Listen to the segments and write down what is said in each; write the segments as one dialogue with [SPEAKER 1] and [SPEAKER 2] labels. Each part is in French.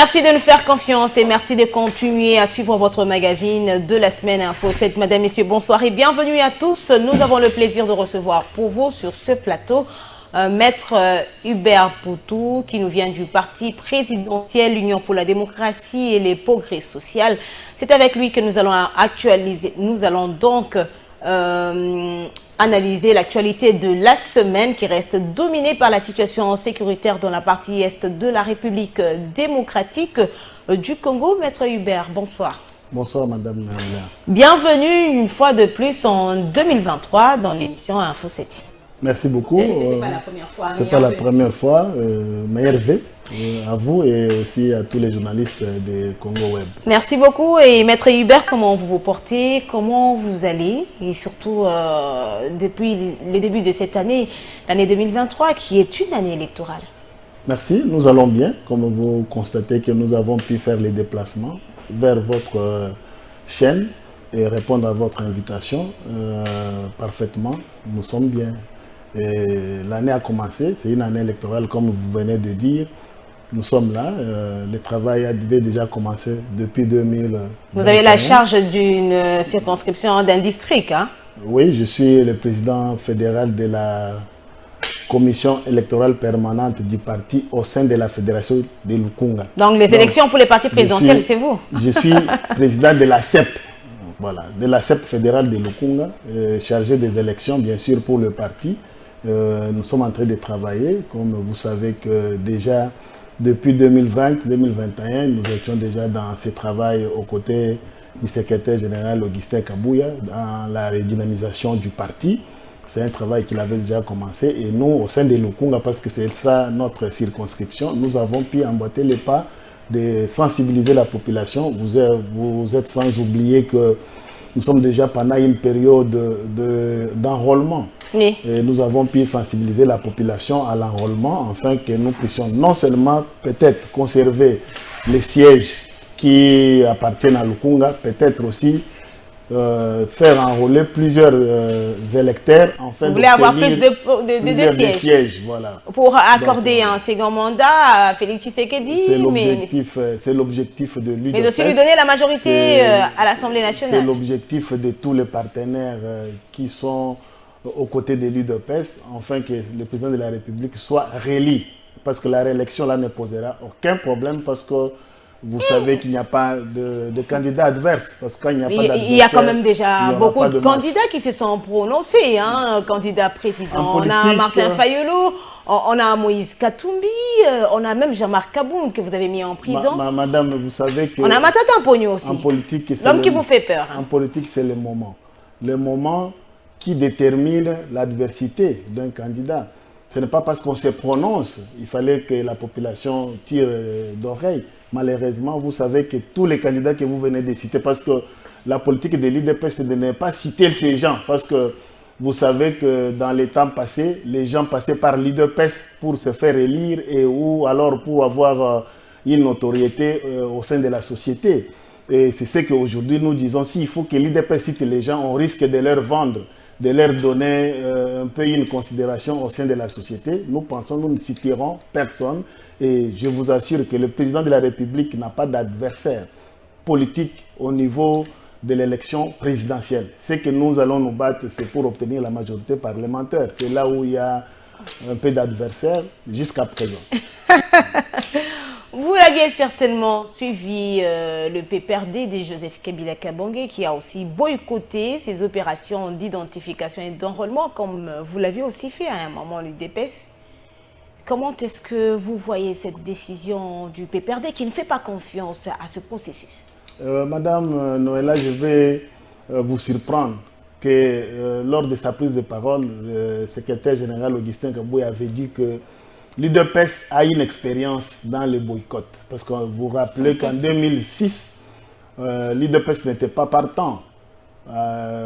[SPEAKER 1] Merci de nous faire confiance et merci de continuer à suivre votre magazine de la semaine Info 7. Madame, Messieurs, bonsoir et bienvenue à tous. Nous avons le plaisir de recevoir pour vous sur ce plateau Maître Hubert Poutou qui nous vient du parti présidentiel Union pour la démocratie et les progrès sociaux. C'est avec lui que nous allons actualiser, nous allons donc analyser l'actualité de la semaine qui reste dominée par la situation sécuritaire dans la partie est de la République démocratique du Congo. Maître Hubert, bonsoir.
[SPEAKER 2] Bonsoir Madame.
[SPEAKER 1] Bienvenue une fois de plus en 2023 dans l'émission Info 7.
[SPEAKER 2] Merci beaucoup.
[SPEAKER 1] C'est pas la première fois.
[SPEAKER 2] C'est pas la première fois. Meilleur vœu à vous et aussi à tous les journalistes de Congo Web.
[SPEAKER 1] Merci beaucoup. Et Maître Hubert, comment vous vous portez? Comment vous allez? Et surtout, depuis le début de cette année, l'année 2023, qui est une année électorale.
[SPEAKER 2] Merci. Nous allons bien. Comme vous constatez que nous avons pu faire les déplacements vers votre chaîne et répondre à votre invitation parfaitement. Nous sommes bien. L'année a commencé, c'est une année électorale comme vous venez de dire. Nous sommes là, le travail avait déjà commencé depuis 2000.
[SPEAKER 1] Vous avez la charge d'une circonscription d'un district, hein?
[SPEAKER 2] Oui, je suis le président fédéral de la commission électorale permanente du parti au sein de la fédération de Lukunga.
[SPEAKER 1] Donc les élections pour les partis présidentiels, c'est vous?
[SPEAKER 2] Je suis président de la CEP. Voilà, de la CEP fédérale de Lukunga, chargé des élections bien sûr pour le parti. Nous sommes en train de travailler, comme vous savez que déjà depuis 2020-2021, nous étions déjà dans ce travail aux côtés du secrétaire général Augustin Kabouya dans la redynamisation du parti. C'est un travail qu'il avait déjà commencé et nous, au sein de Lukunga, parce que c'est ça notre circonscription, nous avons pu emboîter les pas de sensibiliser la population. Vous êtes sans oublier que nous sommes déjà pendant une période d'enrôlement.
[SPEAKER 1] Oui.
[SPEAKER 2] Et nous avons pu sensibiliser la population à l'enrôlement afin que nous puissions non seulement peut-être conserver les sièges qui appartiennent à Lukunga, peut-être aussi faire enrôler plusieurs électeurs afin
[SPEAKER 1] vous voulez avoir plus de
[SPEAKER 2] sièges, voilà.
[SPEAKER 1] Pour accorder un second mandat à Félix Tshisekedi.
[SPEAKER 2] C'est l'objectif de l'UDPS.
[SPEAKER 1] Mais aussi lui donner la majorité à l'Assemblée nationale.
[SPEAKER 2] C'est l'objectif de tous les partenaires qui sont aux côtés de l'UDPS, afin que le président de la République soit réélu. Parce que la réélection là ne posera aucun problème parce que vous savez qu'il n'y a pas de candidat adverse. Parce qu'il n'y a pas d'adversaire.
[SPEAKER 1] Il y a quand même déjà beaucoup de candidats qui se sont prononcés. Hein, candidat président. On a Martin Fayulu, on a Moïse Katumbi, on a même Jean-Marc Kaboun que vous avez mis en prison.
[SPEAKER 2] Madame, vous savez que...
[SPEAKER 1] On a Matata Mpogno aussi.
[SPEAKER 2] En politique,
[SPEAKER 1] l'homme qui vous fait peur. Hein.
[SPEAKER 2] En politique, c'est le moment. Le moment qui détermine l'adversité d'un candidat. Ce n'est pas parce qu'on se prononce, il fallait que la population tire d'oreille. Malheureusement, vous savez que tous les candidats que vous venez de citer, parce que la politique de l'UDPS, c'est de ne pas citer ces gens, parce que vous savez que dans les temps passés, les gens passaient par l'UDPS pour se faire élire et ou alors pour avoir une notoriété au sein de la société. Et c'est ce qu'aujourd'hui nous disons, s'il faut que l'UDPS cite les gens, on risque de leur vendre, de leur donner un peu une considération au sein de la société. Nous pensons, nous ne citerons personne. Et je vous assure que le président de la République n'a pas d'adversaire politique au niveau de l'élection présidentielle. Ce que nous allons nous battre, c'est pour obtenir la majorité parlementaire. C'est là où il y a un peu d'adversaire jusqu'à présent.
[SPEAKER 1] Vous l'aviez certainement suivi le PPRD de Joseph Kabila Kabange qui a aussi boycotté ces opérations d'identification et d'enrôlement comme vous l'aviez aussi fait à un moment l'UDPS. Comment est-ce que vous voyez cette décision du PPRD qui ne fait pas confiance à ce processus?
[SPEAKER 2] Madame Noëlla, je vais vous surprendre que lors de sa prise de parole, le secrétaire général Augustin Kabouya avait dit que l'UDPS a une expérience dans le boycott. Parce que vous vous rappelez qu'en 2006, l'UDPS n'était pas partant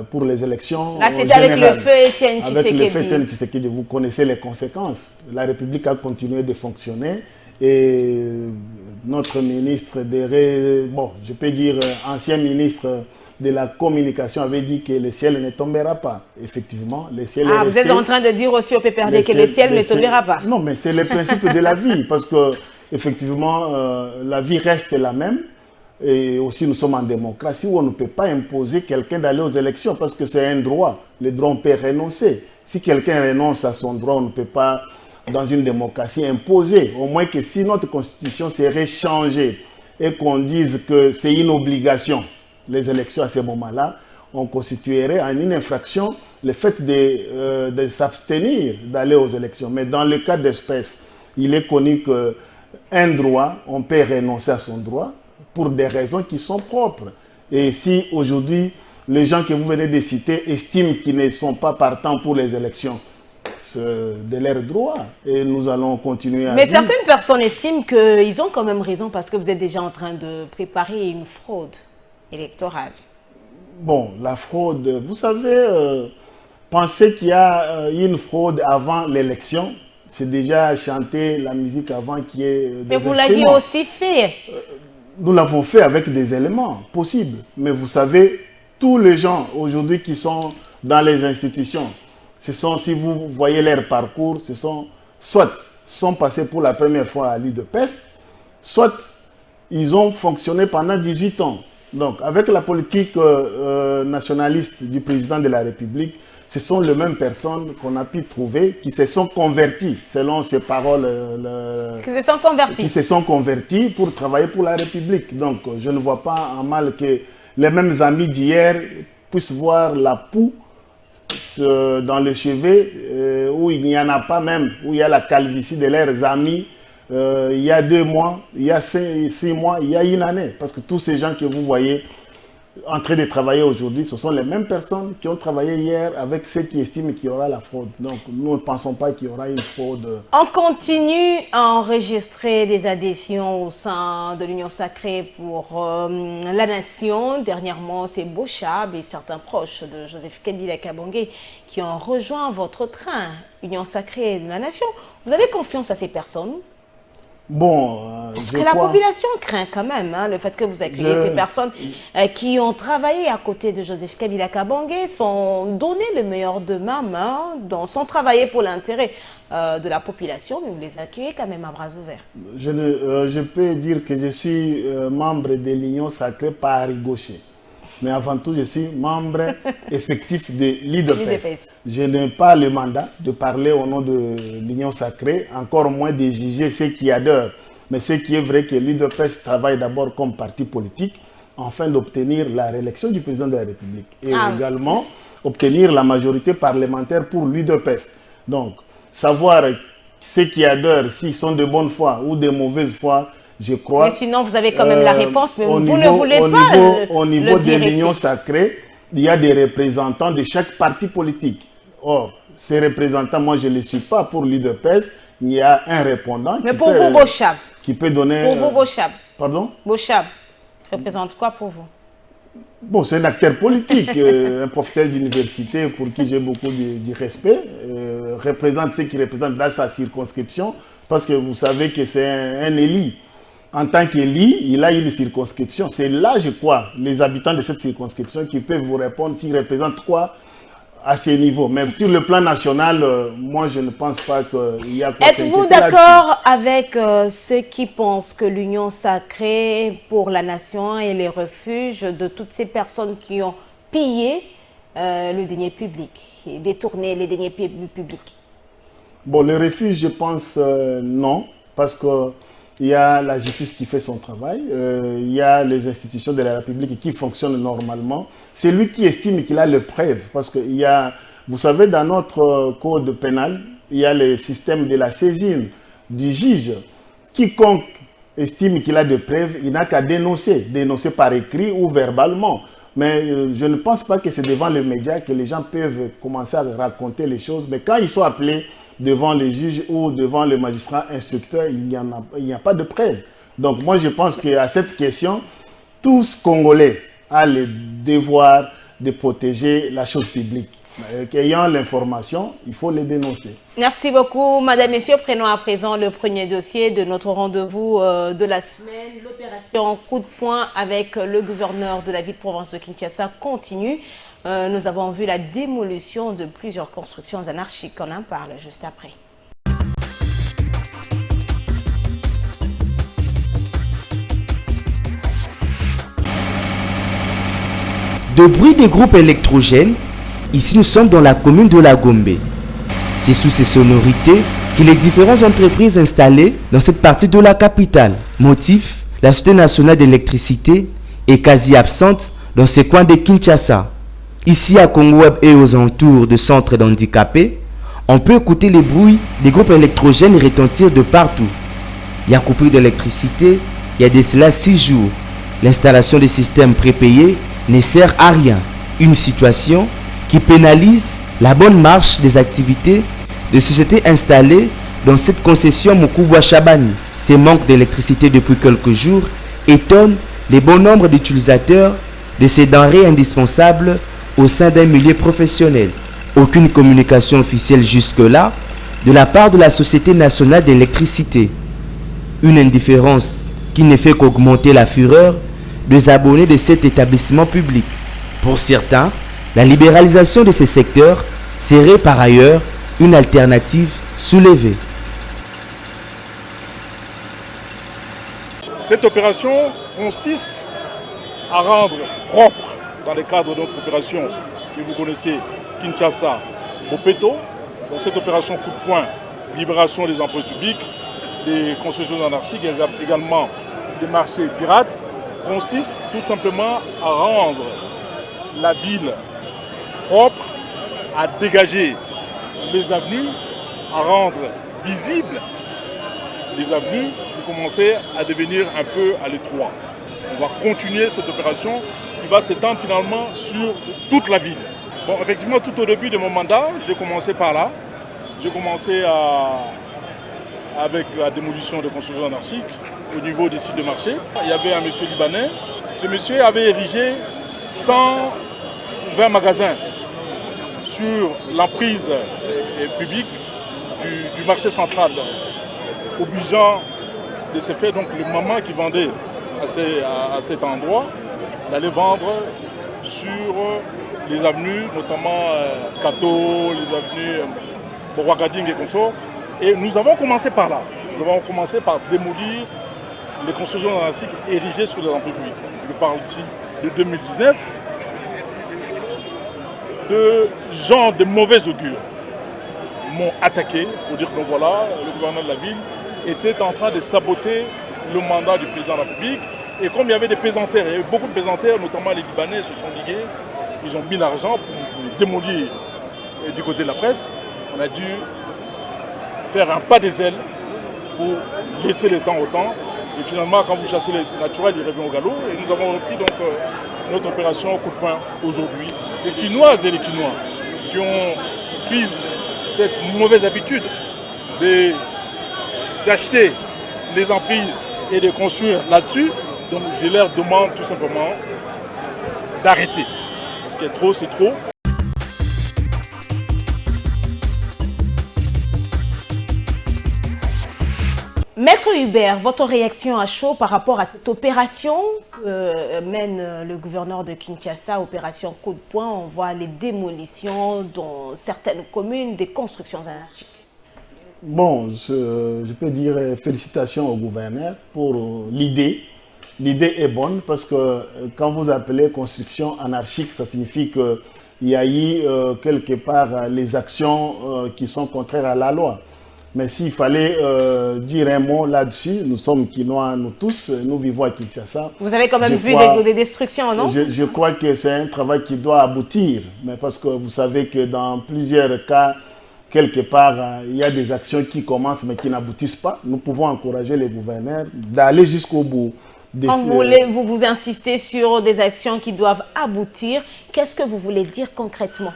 [SPEAKER 2] pour les élections.
[SPEAKER 1] Là, c'était avec le feu Étienne Tshisekedi.
[SPEAKER 2] Avec le feu Étienne Tshisekedi, vous connaissez les conséquences. La République a continué de fonctionner et notre ministre je peux dire ancien ministre de la communication avait dit que le ciel ne tombera pas. Effectivement, le ciel est resté.
[SPEAKER 1] Vous êtes en train de dire aussi au PPRD que le ciel ne tombera pas.
[SPEAKER 2] Non, mais c'est le principe de la vie parce que effectivement, la vie reste la même. Et aussi, nous sommes en démocratie où on ne peut pas imposer quelqu'un d'aller aux élections parce que c'est un droit. Le droit, on peut renoncer. Si quelqu'un renonce à son droit, on ne peut pas, dans une démocratie, imposer. Au moins que si notre constitution serait changée et qu'on dise que c'est une obligation, les élections à ce moment-là, on constituerait en une infraction le fait de s'abstenir d'aller aux élections. Mais dans le cas d'espèce, il est connu qu'un droit, on peut renoncer à son droit pour des raisons qui sont propres. Et si aujourd'hui, les gens que vous venez de citer estiment qu'ils ne sont pas partants pour les élections, c'est de leur droit. Et nous allons continuer à
[SPEAKER 1] Mais
[SPEAKER 2] vivre.
[SPEAKER 1] certaines personnes estiment qu'ils ont quand même raison parce que vous êtes déjà en train de préparer une fraude électorale.
[SPEAKER 2] Bon, la fraude, vous savez, penser qu'il y a une fraude avant l'élection, c'est déjà chanter la musique avant qu'il y ait des
[SPEAKER 1] Mais vous l'aviez
[SPEAKER 2] instruments.
[SPEAKER 1] aussi fait.
[SPEAKER 2] Nous l'avons fait avec des éléments possibles. Mais vous savez, tous les gens aujourd'hui qui sont dans les institutions, ce sont, si vous voyez leur parcours, ce sont soit sont passés pour la première fois à l'UDPS, soit ils ont fonctionné pendant 18 ans. Donc, avec la politique nationaliste du président de la République, ce sont les mêmes personnes qu'on a pu trouver qui se sont converties, selon ses paroles,
[SPEAKER 1] Qui se sont convertis.
[SPEAKER 2] qui se sont convertis pour travailler pour la République. Donc, je ne vois pas en mal que les mêmes amis d'hier puissent voir la poux dans le chevet où il n'y en a pas même, où il y a la calvitie de leurs amis. Il y a 2 mois, il y a 6 mois, il y a une année. Parce que tous ces gens que vous voyez en train de travailler aujourd'hui, ce sont les mêmes personnes qui ont travaillé hier avec ceux qui estiment qu'il y aura la fraude. Donc, nous ne pensons pas qu'il y aura une fraude.
[SPEAKER 1] On continue à enregistrer des adhésions au sein de l'Union Sacrée pour la Nation. Dernièrement, c'est Bochab et certains proches de Joseph Kabila Kabange qui ont rejoint votre train, Union Sacrée de la Nation. Vous avez confiance à ces personnes?
[SPEAKER 2] Bon,
[SPEAKER 1] parce que la population craint quand même le fait que vous accueillez ces personnes qui ont travaillé à côté de Joseph Kabila Kabange, sont donné le meilleur d'eux-mêmes, sont travaillés pour l'intérêt de la population, mais vous les accueillez quand même à bras ouverts.
[SPEAKER 2] Je peux dire que je suis membre de l'Union Sacrée par ricochet. Mais avant tout, je suis membre effectif de l'UDPS. Je n'ai pas le mandat de parler au nom de l'Union Sacrée, encore moins de juger ceux qui adorent. Mais ce qui est vrai que l'UDPS travaille d'abord comme parti politique, afin d'obtenir la réélection du président de la République. Et également, obtenir la majorité parlementaire pour l'UDPS. Donc, savoir ceux qui adorent, s'ils sont de bonne foi ou de mauvaise foi, je crois.
[SPEAKER 1] Mais sinon, vous avez quand même la réponse, mais vous ne voulez pas
[SPEAKER 2] au niveau de l'Union Sacrée, il y a des représentants de chaque parti politique. Or, ces représentants, moi, je ne les suis pas pour l'UDPS. Il y a un répondant qui peut donner...
[SPEAKER 1] Pour vous, Bochab.
[SPEAKER 2] Pardon?
[SPEAKER 1] Bochab représente quoi pour vous?
[SPEAKER 2] Bon, c'est un acteur politique, un professeur d'université pour qui j'ai beaucoup de respect, représente ceux qui représentent dans sa circonscription, parce que vous savez que c'est un élu. En tant qu'élu, il a une circonscription. C'est là, je crois, les habitants de cette circonscription qui peuvent vous répondre s'ils représentent quoi à ce niveau. Même sur le plan national, moi, je ne pense pas qu'il y a quoi.
[SPEAKER 1] Êtes-vous d'accord avec ceux qui pensent que l'Union Sacrée pour la Nation est les refuges de toutes ces personnes qui ont pillé le denier public, et détourné les deniers publics?
[SPEAKER 2] Bon, le refuge, je pense non, parce que il y a la justice qui fait son travail, il y a les institutions de la République qui fonctionnent normalement. C'est lui qui estime qu'il a les preuves, parce qu'il y a, vous savez, dans notre code pénal, il y a le système de la saisine du juge. Quiconque estime qu'il a des preuves, il n'a qu'à dénoncer par écrit ou verbalement. Mais je ne pense pas que c'est devant les médias que les gens peuvent commencer à raconter les choses. Mais quand ils sont appelés devant les juges ou devant le magistrat instructeur, il n'y a pas de preuve. Donc moi je pense qu'à cette question, tous Congolais ont le devoir de protéger la chose publique. Ayant l'information, il faut les dénoncer.
[SPEAKER 1] Merci beaucoup, Madame, Messieurs. Prenons à présent le premier dossier de notre rendez-vous de la semaine. L'opération coup de poing avec le gouverneur de la ville-province de Kinshasa continue. Nous avons vu la démolition de plusieurs constructions anarchiques. On en parle juste après.
[SPEAKER 3] De bruit des groupes électrogènes, ici nous sommes dans la commune de La Gombe. C'est sous ces sonorités que les différentes entreprises installées dans cette partie de la capitale. Motif, la Société nationale d'électricité est quasi absente dans ces coins de Kinshasa. Ici à Congo Web et aux alentours de centres d'handicapés, on peut écouter les bruits des groupes électrogènes retentir de partout. Il y a coupure d'électricité, il y a de cela 6 jours. L'installation des systèmes prépayés ne sert à rien. Une situation qui pénalise la bonne marche des activités des sociétés installées dans cette concession Moukouboua Chabani. Ces manques d'électricité depuis quelques jours étonnent les bon nombre d'utilisateurs de ces denrées indispensables au sein d'un milieu professionnel. Aucune communication officielle jusque-là de la part de la Société nationale d'électricité. Une indifférence qui ne fait qu'augmenter la fureur des abonnés de cet établissement public. Pour certains, la libéralisation de ces secteurs serait par ailleurs une alternative soulevée.
[SPEAKER 4] Cette opération consiste à rendre propre, dans le cadre de notre opération que vous connaissez, Kinshasa, Bopeto. Donc cette opération coup de poing, libération des emplois publics, des constructions anarchiques et également des marchés pirates, consiste tout simplement à rendre la ville propre, à dégager les avenues, à rendre visibles les avenues qui commençaient à devenir un peu à l'étroit. On va continuer cette opération qui va s'étendre finalement sur toute la ville. Bon, effectivement, tout au début de mon mandat, j'ai commencé par là. J'ai commencé avec la démolition des constructions anarchiques au niveau des sites de marché. Il y avait un monsieur libanais. Ce monsieur avait érigé 120 magasins sur l'emprise publique du marché central, obligeant de ce fait donc les mamans qui vendaient à cet endroit d'aller vendre sur les avenues, notamment Kato, les avenues Boragading et consorts. Et nous avons commencé par là. Nous avons commencé par démolir les constructions anarchiques érigées sur les emplois publics. Je parle ici de 2019. De gens de mauvais augure m'ont attaqué pour dire que voilà, le gouverneur de la ville était en train de saboter le mandat du président de la République. Et comme il y avait des pesanteurs, il y avait beaucoup de pesanteurs, notamment les Libanais se sont ligués, ils ont mis l'argent pour démolir du côté de la presse. On a dû faire un pas des ailes pour laisser le temps au temps. Et finalement, quand vous chassez les naturels, ils reviennent au galop. Et nous avons repris donc notre opération coup de poing aujourd'hui. Les Quinoises et les Quinois qui ont pris cette mauvaise habitude d'acheter les emprises et de construire là-dessus, donc je leur demande tout simplement d'arrêter. Parce que trop, c'est trop.
[SPEAKER 1] Maître Hubert, votre réaction à chaud par rapport à cette opération que mène le gouverneur de Kinshasa, opération coup de poing. On voit les démolitions dans certaines communes, des constructions anarchiques.
[SPEAKER 2] Bon, je peux dire félicitations au gouverneur pour l'idée. L'idée est bonne parce que quand vous appelez construction anarchique, ça signifie qu'il y a eu quelque part les actions qui sont contraires à la loi. Mais s'il fallait dire un mot là-dessus, nous sommes Quinois, nous tous, nous vivons à Kinshasa.
[SPEAKER 1] Vous avez quand même vu des destructions, non?
[SPEAKER 2] Je crois que c'est un travail qui doit aboutir. Mais parce que vous savez que dans plusieurs cas, quelque part, il y a des actions qui commencent mais qui n'aboutissent pas. Nous pouvons encourager les gouverneurs d'aller jusqu'au bout.
[SPEAKER 1] Quand vous insistez sur des actions qui doivent aboutir, qu'est-ce que vous voulez dire concrètement?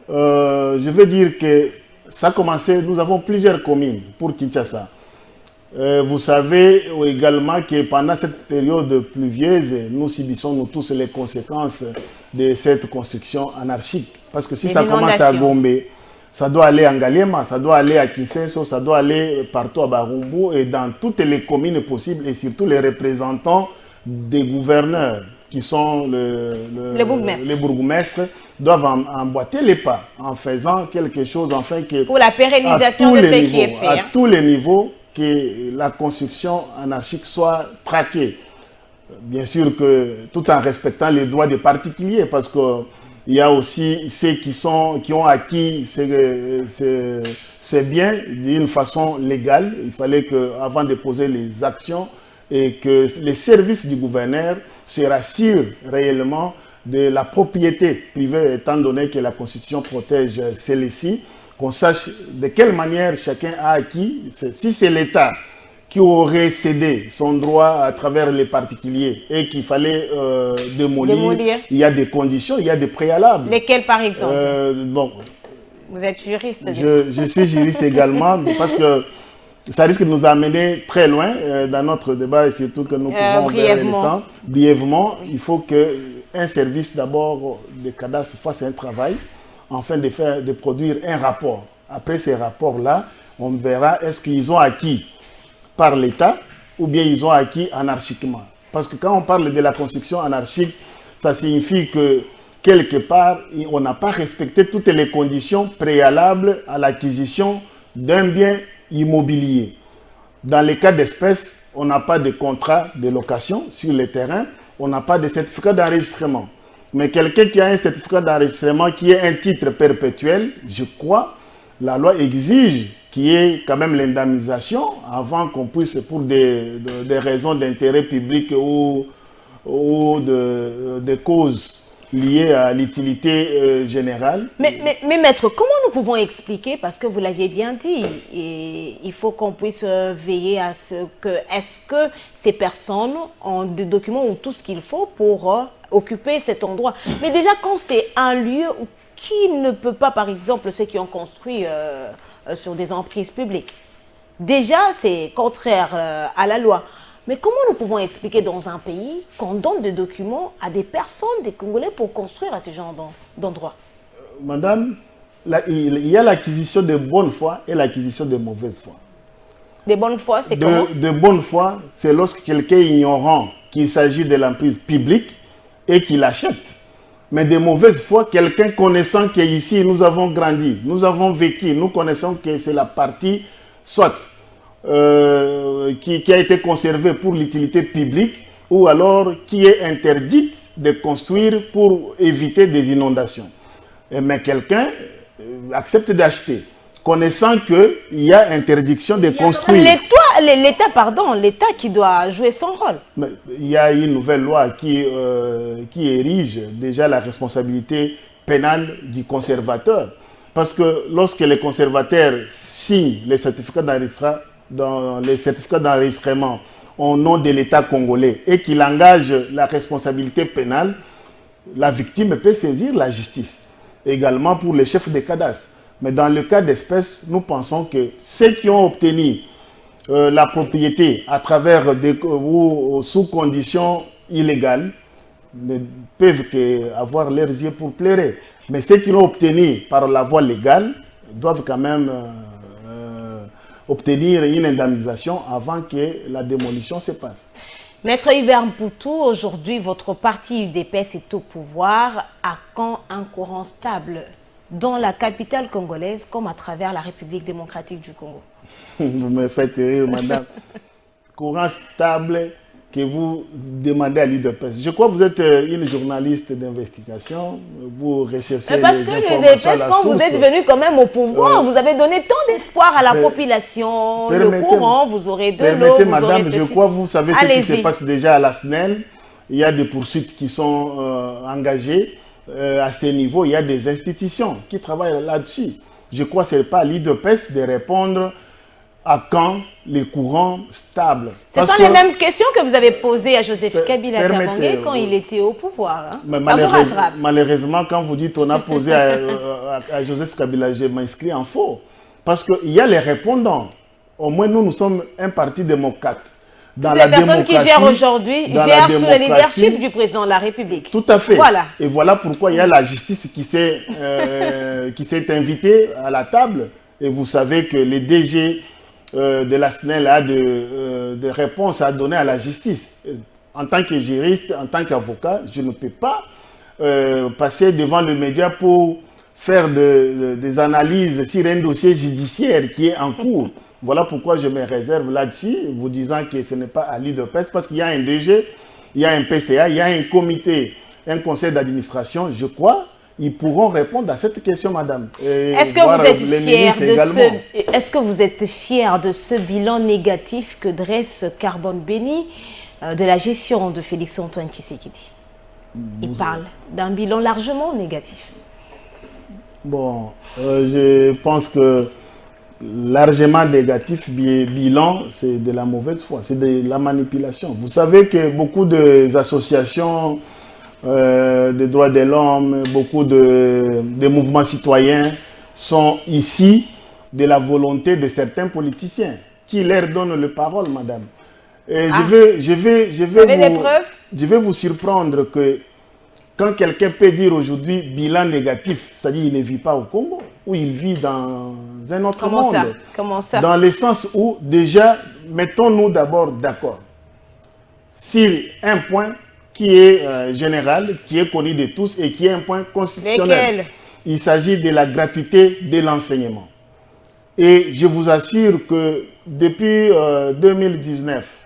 [SPEAKER 2] Je veux dire que ça a commencé, nous avons plusieurs communes pour Kinshasa. Vous savez également que pendant cette période pluvieuse, nous subissons nous tous les conséquences de cette construction anarchique. Parce que si ça commence à Gombe, ça doit aller à Ngaliema, ça doit aller à Kinsenso, ça doit aller partout à Barumbu et dans toutes les communes possibles et surtout les représentants des gouverneurs qui sont les bourgmestres doivent emboîter les pas en faisant quelque chose afin que
[SPEAKER 1] pour la pérennisation de ce qui est fait.
[SPEAKER 2] À tous les niveaux, que la construction anarchique soit traquée. Bien sûr que tout en respectant les droits des particuliers, parce qu'il y a aussi ceux qui ont acquis ces biens d'une façon légale. Il fallait qu'avant de poser les actions et que les services du gouverneur se rassurent réellement de la propriété privée, étant donné que la Constitution protège celle-ci, qu'on sache de quelle manière chacun a acquis. Si c'est l'État qui aurait cédé son droit à travers les particuliers et qu'il fallait démolir, il y a des conditions, il y a des préalables.
[SPEAKER 1] Lesquels par exemple?
[SPEAKER 2] Bon,
[SPEAKER 1] vous êtes juriste?
[SPEAKER 2] Je suis juriste également, parce que ça risque de nous amener très loin dans notre débat, et surtout que nous pouvons vers le temps. Brièvement, il faut qu'un service d'abord de cadastre fasse un travail afin de produire un rapport. Après ces rapports-là, on verra est-ce qu'ils ont acquis par l'État ou bien ils ont acquis anarchiquement. Parce que quand on parle de la construction anarchique, ça signifie que quelque part, on n'a pas respecté toutes les conditions préalables à l'acquisition d'un bien immobilier. Dans les cas d'espèce, on n'a pas de contrat de location sur le terrain, on n'a pas de certificat d'enregistrement. Mais quelqu'un qui a un certificat d'enregistrement qui est un titre perpétuel, je crois, la loi exige qu'il y ait quand même l'indemnisation avant qu'on puisse, pour des raisons d'intérêt public ou de causes liées à l'utilité générale.
[SPEAKER 1] Mais maître, comment nous pouvons expliquer, parce que vous l'aviez bien dit, et il faut qu'on puisse veiller à ce que, est-ce que ces personnes ont des documents ou tout ce qu'il faut pour occuper cet endroit? Mais déjà, quand c'est un lieu qui ne peut pas, par exemple, ceux qui ont construit sur des emprises publiques, déjà c'est contraire à la loi. Mais comment nous pouvons expliquer dans un pays qu'on donne des documents à des personnes, des Congolais, pour construire à ce genre d'endroits?
[SPEAKER 2] Madame, il y a l'acquisition de bonne foi et l'acquisition de mauvaise foi.
[SPEAKER 1] De bonne foi, c'est comment?
[SPEAKER 2] De bonne foi, c'est lorsque quelqu'un ignorant qu'il s'agit de l'emprise publique et qu'il achète. Mais de mauvaise foi, quelqu'un connaissant qu'ici nous avons grandi, nous avons vécu, nous connaissons que c'est la partie soit qui a été conservée pour l'utilité publique, ou alors qui est interdite de construire pour éviter des inondations. Mais quelqu'un accepte d'acheter, connaissant qu'il y a interdiction de construire.
[SPEAKER 1] L'État qui doit jouer son rôle.
[SPEAKER 2] Mais il y a une nouvelle loi qui érige déjà la responsabilité pénale du conservateur. Parce que lorsque les conservateurs signent les certificats d'enregistrement au nom de l'État congolais et qu'il engage la responsabilité pénale, la victime peut saisir la justice. Également pour les chefs de cadastre. Mais dans le cas d'espèce, nous pensons que ceux qui ont obtenu la propriété à travers ou sous conditions illégales ne peuvent qu'avoir leurs yeux pour pleurer. Mais ceux qui l'ont obtenu par la voie légale doivent quand même obtenir une indemnisation avant que la démolition se passe.
[SPEAKER 1] Maître Hubert Mpoutou, aujourd'hui votre parti UDPS est au pouvoir. À quand un courant stable dans la capitale congolaise comme à travers la République démocratique du Congo?
[SPEAKER 2] Vous me faites rire, madame. Courant stable que vous demandez à l'UDPS. Je crois que vous êtes une journaliste d'investigation. Vous recherchez
[SPEAKER 1] parce que l'UDPS, quand vous êtes venu quand même au pouvoir, vous avez donné tant d'espoir à la population. Le courant, vous aurez de l'eau.
[SPEAKER 2] Permettez, madame, je crois que vous savez ce qui se passe déjà à la SNEL. Il y a des poursuites qui sont engagées. À ce niveau, il y a des institutions qui travaillent là-dessus. Je crois que ce n'est pas à l'UDPS de répondre à quand les courants stables.
[SPEAKER 1] Ce sont les mêmes questions que vous avez posées à Joseph Kabila Kabange quand il était au pouvoir. Hein.
[SPEAKER 2] Mais malheureusement, quand vous dites on a posé à Joseph Kabila, je m'inscris en faux. Parce qu'il y a les répondants. Au moins, nous sommes un parti démocrate.
[SPEAKER 1] Dans les personnes qui gèrent aujourd'hui gèrent sous le leadership du président de la République.
[SPEAKER 2] Tout à fait.
[SPEAKER 1] Voilà.
[SPEAKER 2] Et voilà pourquoi il y a la justice qui s'est invitée à la table. Et vous savez que les DG de la SNEL a des réponses à donner à la justice. En tant que juriste, en tant qu'avocat, je ne peux pas passer devant le média pour faire des analyses sur un dossier judiciaire qui est en cours. Voilà pourquoi je me réserve là-dessus, vous disant que ce n'est pas à l'UDPS, parce qu'il y a un DG il y a un PCA, il y a un comité, un conseil d'administration, je crois, ils pourront répondre à cette question, madame.
[SPEAKER 1] Est-ce que vous êtes fier de ce bilan négatif que dresse Carbone Béni de la gestion de Félix-Antoine Tshisekedi? Il parle d'un bilan largement négatif.
[SPEAKER 2] Bon, je pense que largement négatif, bilan, c'est de la mauvaise foi, c'est de la manipulation. Vous savez que beaucoup d'associations des droits de l'homme, beaucoup de mouvements citoyens sont ici de la volonté de certains politiciens qui leur donnent la parole, madame. Et je vais vous surprendre que quand quelqu'un peut dire aujourd'hui bilan négatif, c'est-à-dire il ne vit pas au Congo, ou il vit dans un autre monde.
[SPEAKER 1] Comment ça?
[SPEAKER 2] Dans le sens où, déjà, mettons-nous d'abord d'accord sur un point qui est général, qui est connu de tous et qui est un point constitutionnel.
[SPEAKER 1] Lesquels?
[SPEAKER 2] Il s'agit de la gratuité de l'enseignement. Et je vous assure que depuis 2019,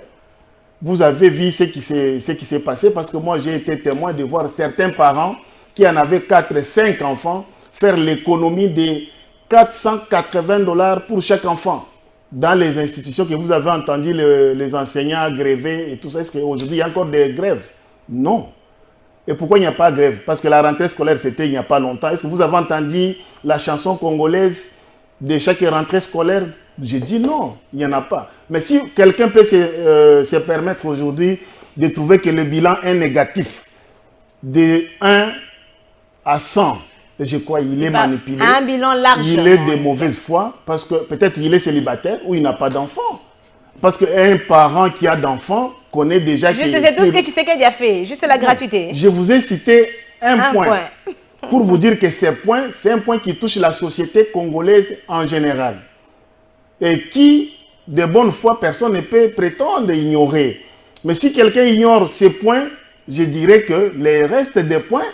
[SPEAKER 2] vous avez vu ce qui s'est passé parce que moi j'ai été témoin de voir certains parents qui en avaient 4 5 enfants faire l'économie de $480 pour chaque enfant dans les institutions que vous avez entendu les enseignants gréver et tout ça. Est-ce qu'aujourd'hui il y a encore des grèves? Non. Et pourquoi il n'y a pas de grève? Parce que la rentrée scolaire c'était il n'y a pas longtemps. Est-ce que vous avez entendu la chanson congolaise de chaque rentrée scolaire? J'ai dit non, il n'y en a pas. Mais si quelqu'un peut se permettre aujourd'hui de trouver que le bilan est négatif, de 1 à 100, je crois qu'il est manipulé.
[SPEAKER 1] Un bilan large.
[SPEAKER 2] Il est de mauvaise foi parce que peut-être il est célibataire ou il n'a pas d'enfant. Parce qu'un parent qui a d'enfants connaît déjà...
[SPEAKER 1] C'est tout ce que Tshisekedi a fait, juste la gratuité.
[SPEAKER 2] Je vous ai cité un point. Pour vous dire que c'est un point qui touche la société congolaise en général. Et qui, de bonne foi, personne ne peut prétendre ignorer. Mais si quelqu'un ignore ces points, je dirais que les restes des points,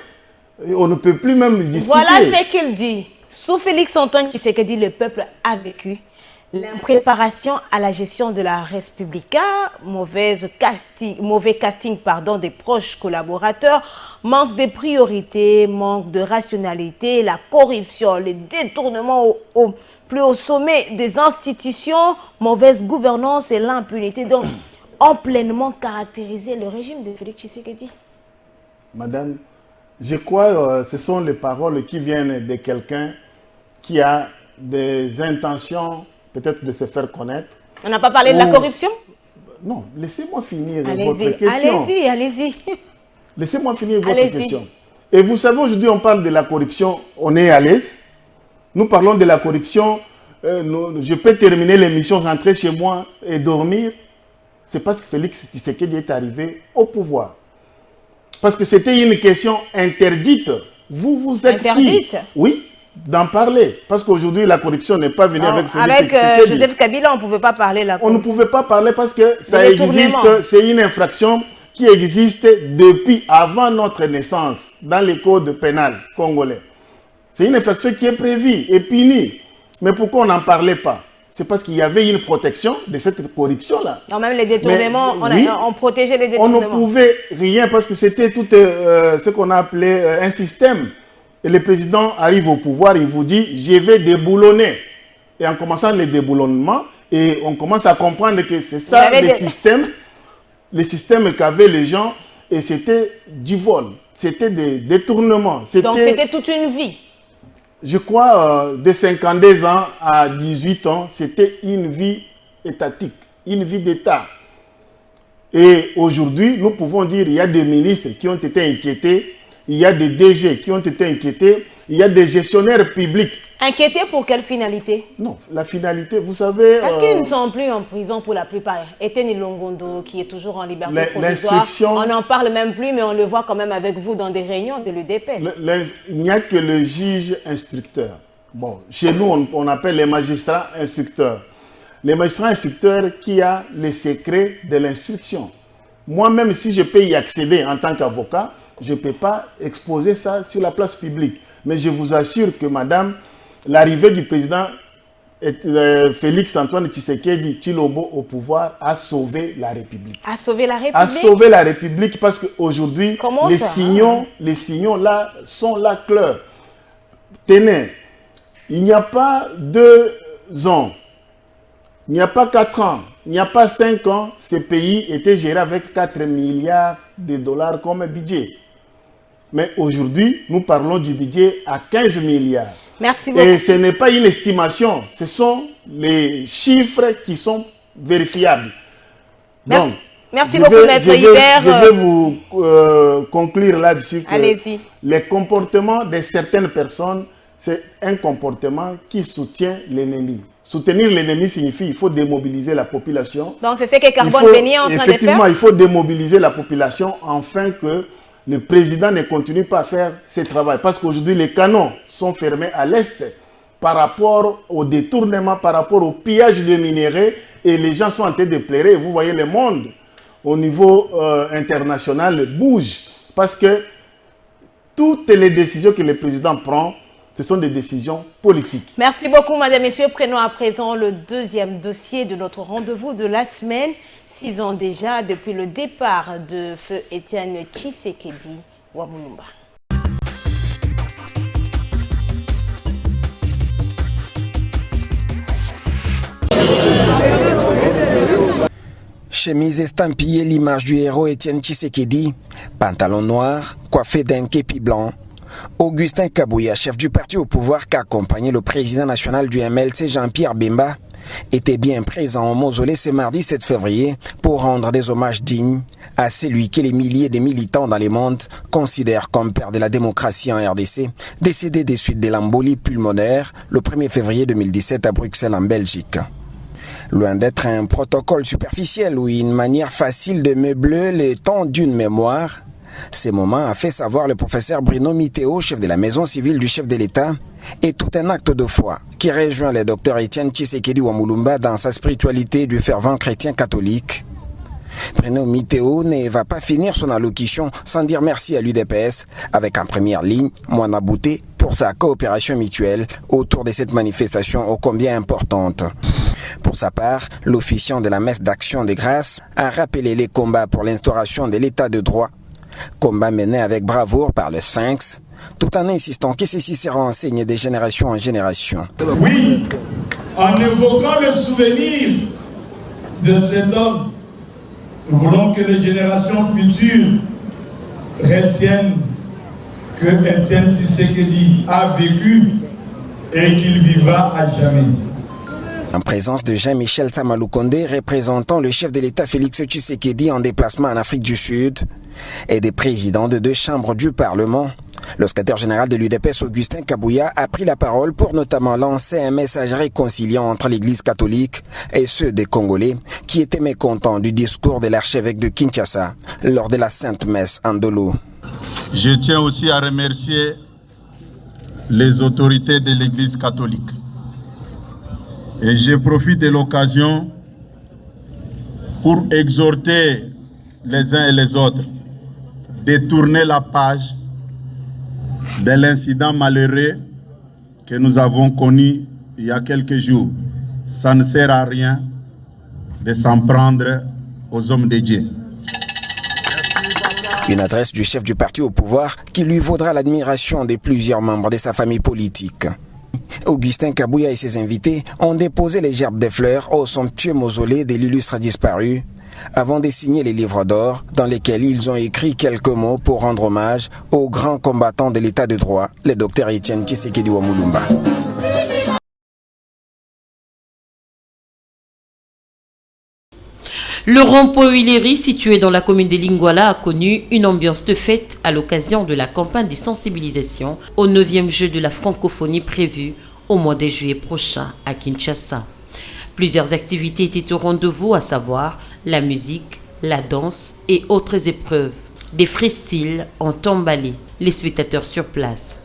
[SPEAKER 2] on ne peut plus même discuter.
[SPEAKER 1] Voilà ce qu'il dit. Sous Félix-Antoine Tshisekedi, le peuple a vécu l'impréparation à la gestion de la Respublica, mauvais casting des proches collaborateurs, manque de priorités, manque de rationalité, la corruption, les détournements plus au sommet des institutions, mauvaise gouvernance et l'impunité donc ont pleinement caractérisé le régime de Félix Tshisekedi.
[SPEAKER 2] Madame, je crois que ce sont les paroles qui viennent de quelqu'un qui a des intentions peut-être de se faire connaître.
[SPEAKER 1] On n'a pas parlé de la corruption?
[SPEAKER 2] Non, laissez-moi finir votre question.
[SPEAKER 1] Allez-y.
[SPEAKER 2] Laissez-moi finir votre question. Et vous savez, aujourd'hui, on parle de la corruption, on est à l'aise. Nous parlons de la corruption, je peux terminer l'émission, rentrer chez moi et dormir. C'est parce que Félix Tshisekedi est arrivé au pouvoir. Parce que c'était une question interdite. Vous êtes
[SPEAKER 1] interdite?
[SPEAKER 2] Qui? Oui, d'en parler. Parce qu'aujourd'hui, la corruption n'est pas venue avec Félix Tshisekedi.
[SPEAKER 1] Avec Joseph Kabila, on ne pouvait pas parler de la corruption.
[SPEAKER 2] On ne pouvait pas parler parce que ça existe, c'est une infraction qui existe depuis avant notre naissance dans les codes pénals congolais. C'est une infraction qui est prévue et punie. Mais pourquoi on n'en parlait pas? C'est parce qu'il y avait une protection de cette corruption-là.
[SPEAKER 1] Non, même les détournements, on protégeait les détournements.
[SPEAKER 2] On ne pouvait rien parce que c'était tout ce qu'on a appelé un système. Et le président arrive au pouvoir, il vous dit, je vais déboulonner. Et en commençant le déboulonnement, et on commence à comprendre que c'est ça le système qu'avaient les gens, et c'était du vol, c'était des détournements.
[SPEAKER 1] Donc c'était toute une vie.
[SPEAKER 2] Je crois, de 52 ans à 18 ans, c'était une vie étatique, une vie d'État. Et aujourd'hui, nous pouvons dire qu'il y a des ministres qui ont été inquiétés, il y a des DG qui ont été inquiétés, il y a des gestionnaires publics. Inquiétés pour quelle finalité? Non, la finalité, vous savez...
[SPEAKER 1] Parce qu'ils ne sont plus en prison pour la plupart. Eteni Longondo, qui est toujours en liberté provisoire, on n'en parle même plus, mais on le voit quand même avec vous dans des réunions de l'UDPS.
[SPEAKER 2] Il n'y a que le juge instructeur. Bon, chez nous, on appelle les magistrats instructeurs. Les magistrats instructeurs qui a les secrets de l'instruction. Moi-même, si je peux y accéder en tant qu'avocat, je ne peux pas exposer ça sur la place publique. Mais je vous assure que, madame, l'arrivée du président Félix Antoine Tshisekedi Tshilombo au pouvoir a sauvé la République.
[SPEAKER 1] A sauvé la République.
[SPEAKER 2] A sauvé la République parce qu'aujourd'hui, les signaux là sont là clairs. Tenez, il n'y a pas 2 ans, il n'y a pas 4 ans, il n'y a pas 5 ans, ce pays était géré avec 4 milliards de dollars comme budget. Mais aujourd'hui, nous parlons du budget à 15 milliards.
[SPEAKER 1] Merci beaucoup.
[SPEAKER 2] Et ce n'est pas une estimation, ce sont les chiffres qui sont vérifiables.
[SPEAKER 1] Merci,
[SPEAKER 2] Donc,
[SPEAKER 1] merci beaucoup, Maître Hibert.
[SPEAKER 2] Je vais vous conclure là-dessus que
[SPEAKER 1] allez-y.
[SPEAKER 2] les comportements de certaines personnes, c'est un comportement qui soutient l'ennemi. Soutenir l'ennemi signifie qu'il faut démobiliser la population.
[SPEAKER 1] Donc c'est ce que Carbone Béni est en train de faire.
[SPEAKER 2] Effectivement, il faut démobiliser la population afin que le président ne continue pas à faire ce travail. Parce qu'aujourd'hui, les canons sont fermés à l'est par rapport au détournement, par rapport au pillage de minéraux, et les gens sont en train de pleurer. Vous voyez, le monde au niveau international bouge parce que toutes les décisions que le président prend, ce sont des décisions politiques.
[SPEAKER 1] Merci beaucoup, madame, messieurs. Prenons à présent le deuxième dossier de notre rendez-vous de la semaine. 6 ans déjà depuis le départ de feu Étienne Tshisekedi Wamulumba.
[SPEAKER 5] Chemise estampillée, l'image du héros Étienne Tshisekedi, pantalon noir, coiffé d'un képi blanc. Augustin Kabouya, chef du parti au pouvoir qui accompagnait le président national du MLC Jean-Pierre Bemba, était bien présent au mausolée ce mardi 7 février pour rendre des hommages dignes à celui que les milliers de militants dans le monde considèrent comme père de la démocratie en RDC, décédé des suites de l'embolie pulmonaire le 1er février 2017 à Bruxelles en Belgique. Loin d'être un protocole superficiel ou une manière facile de meubler le temps d'une mémoire, ces moments a fait savoir le professeur Bruno Mitteo, chef de la maison civile du chef de l'État, et tout un acte de foi qui rejoint le docteur Étienne Tshisekedi Wamulumba dans sa spiritualité du fervent chrétien catholique. Bruno Mitteo ne va pas finir son allocution sans dire merci à l'UDPS, avec en première ligne Moana Bouté pour sa coopération mutuelle autour de cette manifestation ô combien importante. Pour sa part, l'officiant de la messe d'action de grâce a rappelé les combats pour l'instauration de l'état de droit, combat mené avec bravoure par le Sphinx, tout en insistant que ceci sera enseigné de génération en génération.
[SPEAKER 6] Oui, en évoquant le souvenir de cet homme, nous voulons que les générations futures retiennent que Étienne Tshisekedi a vécu et qu'il vivra à jamais.
[SPEAKER 5] En présence de Jean-Michel Samaloukonde, représentant le chef de l'État Félix Tshisekedi en déplacement en Afrique du Sud, et des présidents de 2 chambres du Parlement, le secrétaire général de l'UDPS Augustin Kabouya a pris la parole pour notamment lancer un message réconciliant entre l'Église catholique et ceux des Congolais qui étaient mécontents du discours de l'archevêque de Kinshasa lors de la Sainte Messe en Ndolo.
[SPEAKER 7] Je tiens aussi à remercier les autorités de l'Église catholique. Et je profite de l'occasion pour exhorter les uns et les autres de tourner la page de l'incident malheureux que nous avons connu il y a quelques jours. Ça ne sert à rien de s'en prendre aux hommes de Dieu.
[SPEAKER 5] Une adresse du chef du parti au pouvoir qui lui vaudra l'admiration de plusieurs membres de sa famille politique. Augustin Kabouya et ses invités ont déposé les gerbes de fleurs au somptueux mausolée de l'illustre disparu avant de signer les livres d'or dans lesquels ils ont écrit quelques mots pour rendre hommage au grand combattant de l'état de droit, le docteur Étienne Tshisekedi Wamulumba.
[SPEAKER 8] Le rond-point Huiléry, situé dans la commune de Lingwala, a connu une ambiance de fête à l'occasion de la campagne de sensibilisation au 9e jeu de la francophonie prévu au mois de juillet prochain à Kinshasa. Plusieurs activités étaient au rendez-vous, à savoir la musique, la danse et autres épreuves. Des freestyles ont emballé les spectateurs sur place.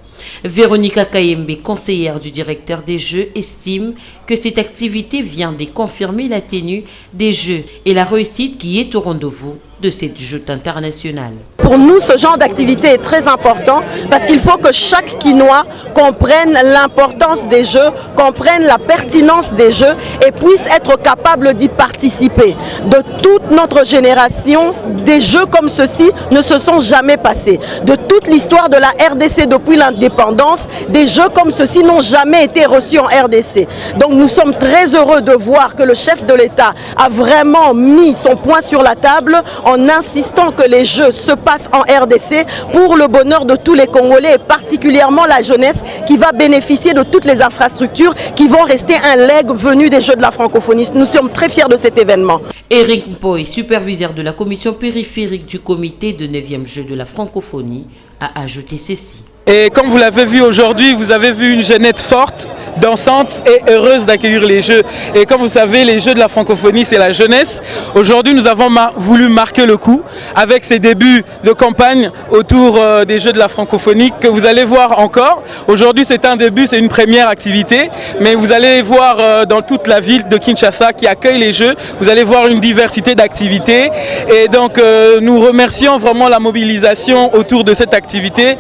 [SPEAKER 8] Véronica Kayembe, conseillère du directeur des Jeux, estime que cette activité vient de confirmer la tenue des Jeux et la réussite qui est au rendez-vous de cette joute internationale.
[SPEAKER 9] Pour nous, ce genre d'activité est très important parce qu'il faut que chaque Quinois comprenne l'importance des Jeux, comprenne la pertinence des Jeux et puisse être capable d'y participer. De toute notre génération, des Jeux comme ceux-ci ne se sont jamais passés. De toute l'histoire de la RDC depuis l'indépendance, des Jeux comme ceux-ci n'ont jamais été reçus en RDC. Donc nous sommes très heureux de voir que le chef de l'État a vraiment mis son poing sur la table en insistant que les Jeux se passent en RDC pour le bonheur de tous les Congolais et particulièrement la jeunesse qui va bénéficier de toutes les infrastructures qui vont rester un legs venu des Jeux de la francophonie. Nous sommes très fiers de cet événement.
[SPEAKER 8] Eric Mpoy, superviseur de la commission périphérique du comité de 9e Jeux de la francophonie, a ajouté ceci.
[SPEAKER 10] Et comme vous l'avez vu aujourd'hui, vous avez vu une jeunesse forte, dansante et heureuse d'accueillir les Jeux. Et comme vous savez, les Jeux de la francophonie, c'est la jeunesse. Aujourd'hui, nous avons voulu marquer le coup avec ces débuts de campagne autour des Jeux de la francophonie que vous allez voir encore. Aujourd'hui, c'est un début, c'est une première activité, mais vous allez voir dans toute la ville de Kinshasa qui accueille les Jeux, vous allez voir une diversité d'activités. Et donc, nous remercions vraiment la mobilisation autour de cette activité.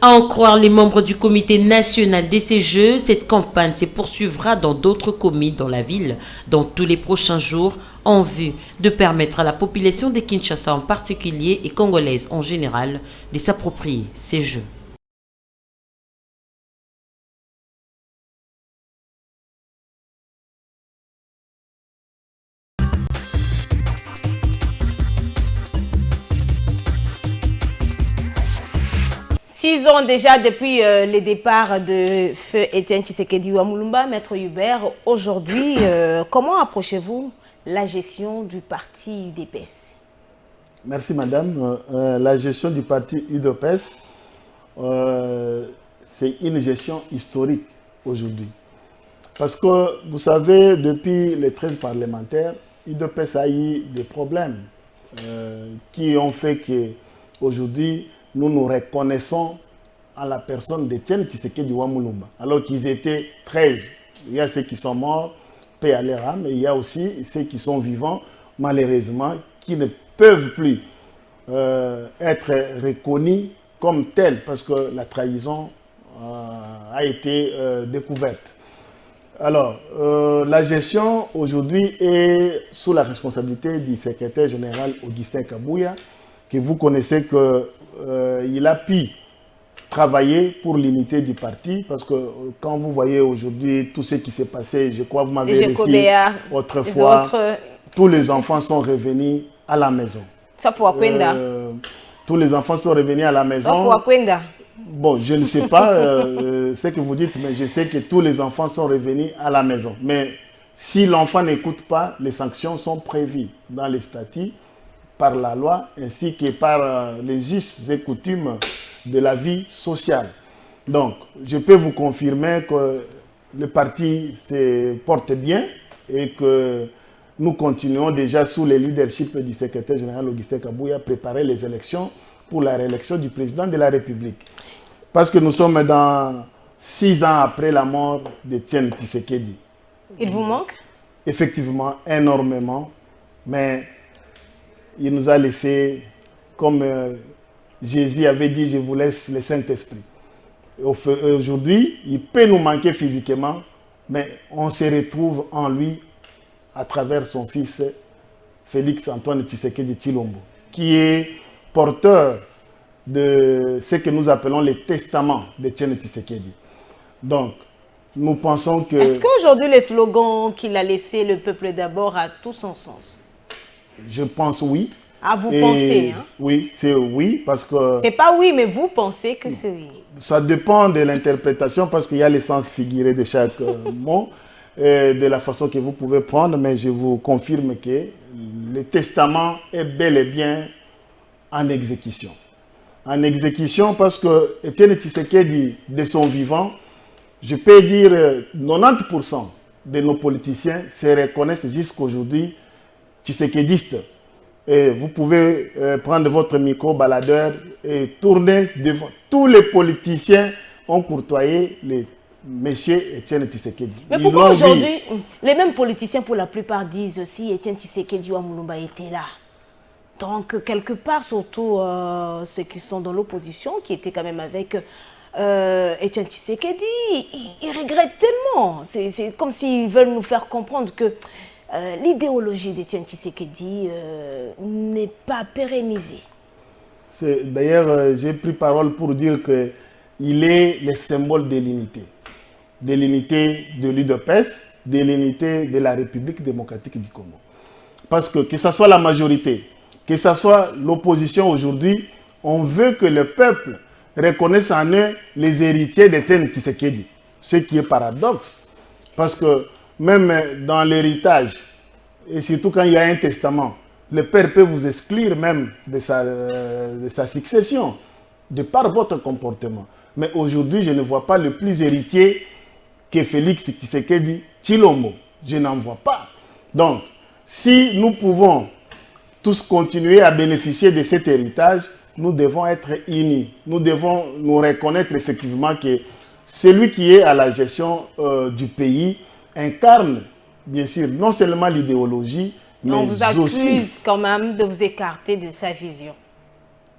[SPEAKER 8] À en croire les membres du comité national de ces Jeux, cette campagne se poursuivra dans d'autres communes dans la ville dans tous les prochains jours en vue de permettre à la population de Kinshasa en particulier et congolaise en général de s'approprier ces Jeux.
[SPEAKER 1] Six ans déjà depuis le départ de feu Étienne Tshisekedi Wamulumba, Maître Hubert. Aujourd'hui, comment approchez-vous la gestion du parti UDPS?
[SPEAKER 2] Merci madame. La gestion du parti UDPS, c'est une gestion historique aujourd'hui. Parce que vous savez, depuis les 13 parlementaires, UDPS a eu des problèmes qui ont fait qu'aujourd'hui, nous nous reconnaissons à la personne d'Étienne Tshisekedi Wamulumba. Alors qu'ils étaient 13. Il y a ceux qui sont morts, paix à leur âme, et il y a aussi ceux qui sont vivants, malheureusement, qui ne peuvent plus être reconnus comme tels, parce que la trahison a été découverte. Alors, la gestion aujourd'hui est sous la responsabilité du secrétaire général Augustin Kabouya, que vous connaissez qu'il a pu travailler pour l'unité du parti, parce que quand vous voyez aujourd'hui tout ce qui s'est passé, je crois que vous m'avez dit autrefois, tous les enfants sont revenus à la maison. Tous les enfants sont revenus à la maison. Bon, je ne sais pas ce que vous dites, mais je sais que tous les enfants sont revenus à la maison. Mais si l'enfant n'écoute pas, les sanctions sont prévues dans les statuts, par la loi, ainsi que par les us et coutumes de la vie sociale. Donc, je peux vous confirmer que le parti se porte bien et que nous continuons déjà sous le leadership du secrétaire général Augustin Kabouya à préparer les élections pour la réélection du président de la République. Parce que nous sommes dans 6 ans après la mort d'Étienne Tshisekedi.
[SPEAKER 1] Il vous manque? Effectivement,
[SPEAKER 2] énormément, mais il nous a laissé, comme Jésus avait dit, je vous laisse le Saint-Esprit. Aujourd'hui, il peut nous manquer physiquement, mais on se retrouve en lui à travers son fils Félix Antoine Tshisekedi Tshilombo, qui est porteur de ce que nous appelons les testaments d'Étienne Tshisekedi. Donc, nous pensons que...
[SPEAKER 1] Est-ce qu'aujourd'hui, le slogan qu'il a laissé, le peuple d'abord, a tout son sens?
[SPEAKER 2] Je pense oui.
[SPEAKER 1] Ah, vous pensez, hein?
[SPEAKER 2] Oui, c'est oui, parce que...
[SPEAKER 1] C'est pas oui, mais vous pensez que c'est oui.
[SPEAKER 2] Ça dépend de l'interprétation, parce qu'il y a les sens figurés de chaque mot, de la façon que vous pouvez prendre, mais je vous confirme que le testament est bel et bien en exécution. En exécution, parce que Étienne Tshisekedi, de son vivant, je peux dire 90% de nos politiciens se reconnaissent jusqu'aujourd'hui tshisekédistes. Et vous pouvez prendre votre micro-baladeur et tourner devant. Tous les politiciens ont courtoyé les messieurs Étienne Tshisekedi.
[SPEAKER 1] Mais pourquoi aujourd'hui, les mêmes politiciens pour la plupart disent aussi Étienne Tshisekedi Wamulumba était là? Donc, quelque part, surtout ceux qui sont dans l'opposition, qui étaient quand même avec Etienne Tshisekedi, ils regrettent tellement. C'est comme s'ils veulent nous faire comprendre que l'idéologie d'Etienne Tshisekedi n'est pas pérennisée.
[SPEAKER 2] D'ailleurs, j'ai pris parole pour dire qu'il est le symbole de l'unité. De l'unité de l'UDPS, de l'unité de la République démocratique du Congo. Parce que ce soit la majorité, que ce soit l'opposition aujourd'hui, on veut que le peuple reconnaisse en eux les héritiers d'Etienne Tshisekedi. Ce qui est paradoxe. Parce que même dans l'héritage, et surtout quand il y a un testament, le père peut vous exclure même de sa succession, de par votre comportement. Mais aujourd'hui, je ne vois pas le plus héritier que Félix Tshisekedi Tshilombo. Je n'en vois pas. Donc, si nous pouvons tous continuer à bénéficier de cet héritage, nous devons être unis. Nous devons nous reconnaître effectivement que celui qui est à la gestion du pays incarne, bien sûr, non seulement l'idéologie, mais
[SPEAKER 1] on vous accuse
[SPEAKER 2] aussi
[SPEAKER 1] quand même de vous écarter de sa vision.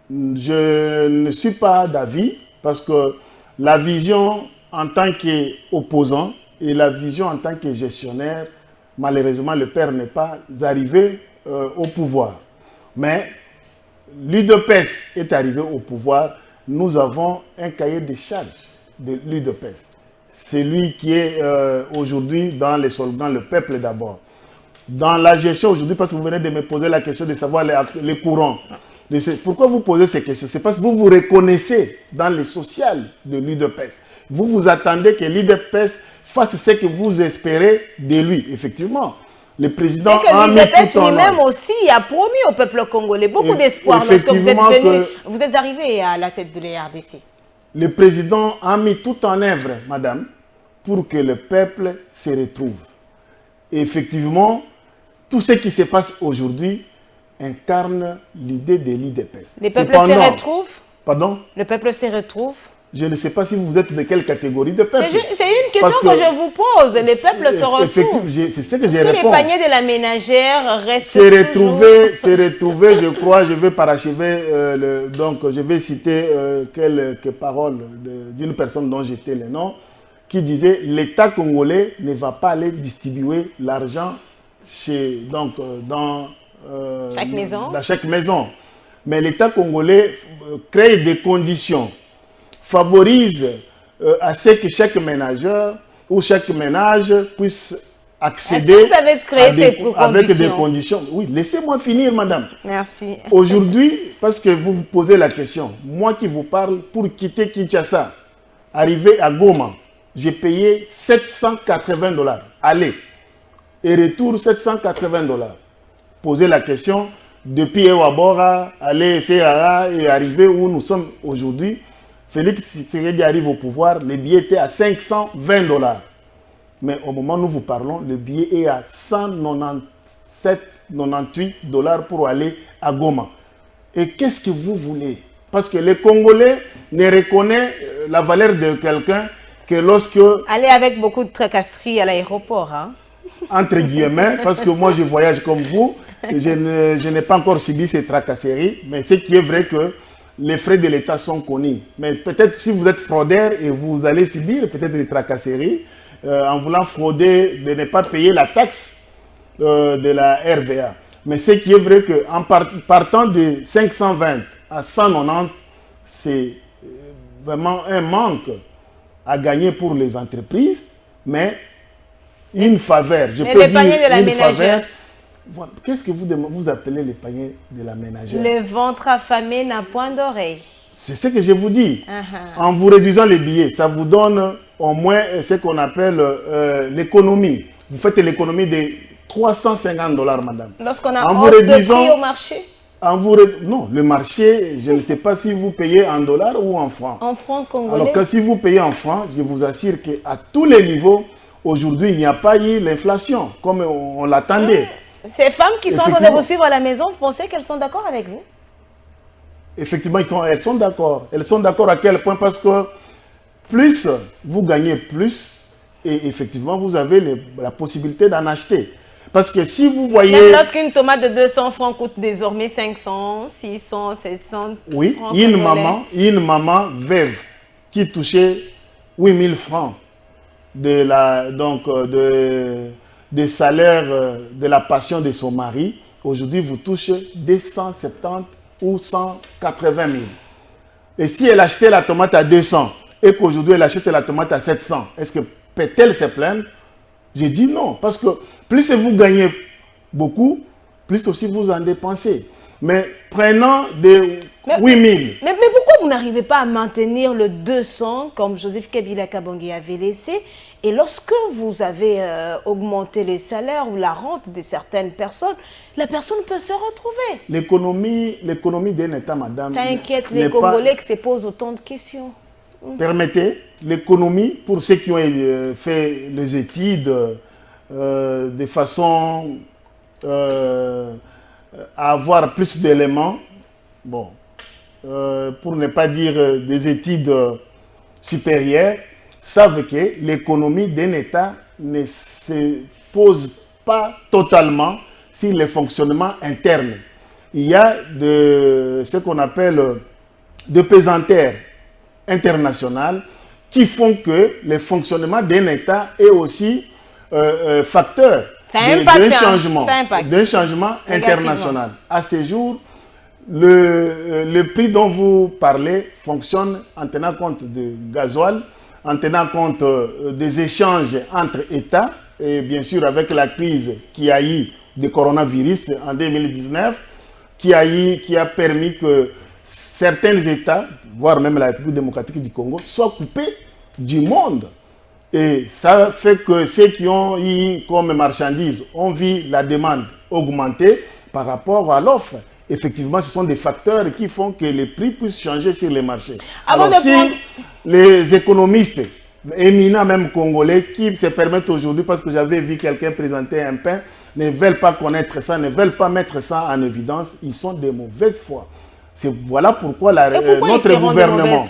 [SPEAKER 2] Je ne suis pas d'avis parce que la vision en tant qu'opposant et la vision en tant que gestionnaire, malheureusement, le père n'est pas arrivé au pouvoir. Mais l'UDPS est arrivé au pouvoir. Nous avons un cahier de charges de l'UDPS. C'est lui qui est aujourd'hui dans les slogans « Le peuple d'abord ». Dans la gestion aujourd'hui, parce que vous venez de me poser la question de savoir les courants. Pourquoi vous posez ces questions? C'est parce que vous vous reconnaissez dans les social de l'UDPS. Vous vous attendez que l'UDPS fasse ce que vous espérez de lui. Effectivement, le président a mis tout en
[SPEAKER 1] lui-même aussi a promis au peuple congolais beaucoup d'espoir lorsque vous êtes venu, vous êtes arrivé à la tête de l'RDC.
[SPEAKER 2] Le président a mis tout en œuvre, madame, pour que le peuple se retrouve. Et effectivement, tout ce qui se passe aujourd'hui incarne l'idée de l'UDPS.
[SPEAKER 1] Le peuple se retrouve?
[SPEAKER 2] Pardon?
[SPEAKER 1] Le peuple se retrouve?
[SPEAKER 2] Je ne sais pas si vous êtes de quelle catégorie de peuple.
[SPEAKER 1] C'est une question que je vous pose. Les peuples se retrouvent.
[SPEAKER 2] C'est ce que je
[SPEAKER 1] réponds. Est-ce que les paniers de la ménagère restent
[SPEAKER 2] Se retrouver, je crois, je vais parachever, donc je vais citer quelques paroles d'une personne dont j'étais le nom, qui disait « L'État congolais ne va pas aller distribuer l'argent dans chaque maison. Mais l'État congolais crée des conditions, favorise à ce que chaque ménageur ou chaque ménage puisse accéder avec des conditions. Oui, laissez-moi finir, madame.
[SPEAKER 1] Merci.
[SPEAKER 2] Aujourd'hui, parce que vous vous posez la question, moi qui vous parle, pour quitter Kinshasa, arriver à Goma, j'ai payé $780. Aller et retour $780. Poser la question, depuis Ewabora, aller CAA et arriver où nous sommes aujourd'hui, Félix Tshisekedi arrive au pouvoir, le billet était à $520. Mais au moment où nous vous parlons, le billet est à $197,98 pour aller à Goma. Et qu'est-ce que vous voulez? Parce que les Congolais ne reconnaissent la valeur de quelqu'un que lorsque...
[SPEAKER 1] Aller avec beaucoup de tracasseries à l'aéroport, hein?
[SPEAKER 2] Entre guillemets, parce que moi je voyage comme vous, je n'ai pas encore subi ces tracasseries, mais ce qui est vrai que les frais de l'État sont connus. Mais peut-être si vous êtes fraudeur et vous allez subir peut-être des tracasseries, en voulant frauder, de ne pas payer la taxe de la RVA. Mais ce qui est vrai qu'en partant de 520 à 190, c'est vraiment un manque à gagner pour les entreprises, mais une faveur. Je peux dire
[SPEAKER 1] paniers de la
[SPEAKER 2] une
[SPEAKER 1] ménagère.
[SPEAKER 2] faveur. Voilà. Qu'est-ce que vous appelez les paniers de la ménagère?
[SPEAKER 1] Le ventre affamé n'a point d'oreille.
[SPEAKER 2] C'est ce que je vous dis. En vous réduisant les billets, ça vous donne au moins ce qu'on appelle l'économie. Vous faites l'économie de $350, madame.
[SPEAKER 1] Lorsqu'on a hausse de prix au marché?
[SPEAKER 2] Non, le marché, je ne sais pas si vous payez en dollars ou en francs.
[SPEAKER 1] En francs congolais.
[SPEAKER 2] Alors que si vous payez en francs, je vous assure qu'à tous les niveaux, aujourd'hui, il n'y a pas eu l'inflation comme on l'attendait.
[SPEAKER 1] Ces femmes qui sont en train de vous suivre à la maison, vous pensez qu'elles sont d'accord avec vous?
[SPEAKER 2] Effectivement, elles sont d'accord. Elles sont d'accord à quel point? Parce que plus vous gagnez plus, et effectivement, vous avez la possibilité d'en acheter. Parce que si vous voyez...
[SPEAKER 1] Même lorsqu'une tomate de 200 francs coûte désormais 500, 600, 700
[SPEAKER 2] oui,
[SPEAKER 1] francs
[SPEAKER 2] une maman veuve qui touchait 8000 francs de salaire de la pension de son mari, aujourd'hui vous touchez 270 ou 180 000. Et si elle achetait la tomate à 200 et qu'aujourd'hui elle achète la tomate à 700, est-ce que peut-elle se plaindre? J'ai dit non, parce que plus vous gagnez beaucoup, plus aussi vous en dépensez. Mais prenant des 8000.
[SPEAKER 1] Mais pourquoi vous n'arrivez pas à maintenir le 200 comme Joseph Kabila Kabange avait laissé? Et lorsque vous avez augmenté les salaires ou la rente de certaines personnes, la personne peut se retrouver.
[SPEAKER 2] L'économie d'un État, madame.
[SPEAKER 1] Ça inquiète les Congolais qui se posent autant de questions.
[SPEAKER 2] Permettez, l'économie, pour ceux qui ont fait les études de façon à avoir plus d'éléments, bon, pour ne pas dire des études supérieures, savent que l'économie d'un État ne se pose pas totalement sur le fonctionnement interne. Il y a ce qu'on appelle des pesanteurs internationales qui font que le fonctionnement d'un État est aussi facteur d'un changement international. À ce jour, le prix dont vous parlez fonctionne en tenant compte du gasoil, en tenant compte des échanges entre États, et bien sûr avec la crise qui a eu du coronavirus en 2019, qui a permis que certains États, voire même la République démocratique du Congo, soient coupés du monde. Et ça fait que ceux qui ont eu comme marchandises ont vu la demande augmenter par rapport à l'offre. Effectivement, ce sont des facteurs qui font que les prix puissent changer sur les marchés. Alors si les économistes, éminents même congolais, qui se permettent aujourd'hui, parce que j'avais vu quelqu'un présenter un pain, ne veulent pas connaître ça, ne veulent pas mettre ça en évidence, ils sont de mauvaise foi. Voilà pourquoi notre gouvernement...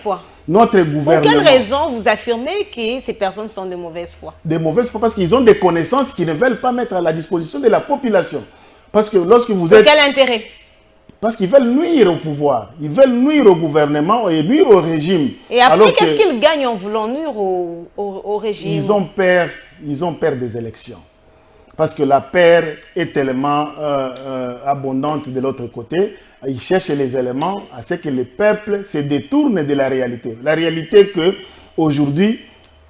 [SPEAKER 2] Pour
[SPEAKER 1] quelle raison vous affirmez que ces personnes sont de mauvaise foi?
[SPEAKER 2] De mauvaise foi parce qu'ils ont des connaissances qu'ils ne veulent pas mettre à la disposition de la population. Parce que lorsque vous êtes...
[SPEAKER 1] Quel intérêt?
[SPEAKER 2] Parce qu'ils veulent nuire au pouvoir, ils veulent nuire au gouvernement et nuire au régime.
[SPEAKER 1] Et après, qu'est-ce qu'ils gagnent en voulant nuire au régime?
[SPEAKER 2] Ils ont peur des élections. Parce que la peur est tellement abondante de l'autre côté. Ils cherchent les éléments à ce que le peuple se détourne de la réalité. La réalité est qu'aujourd'hui,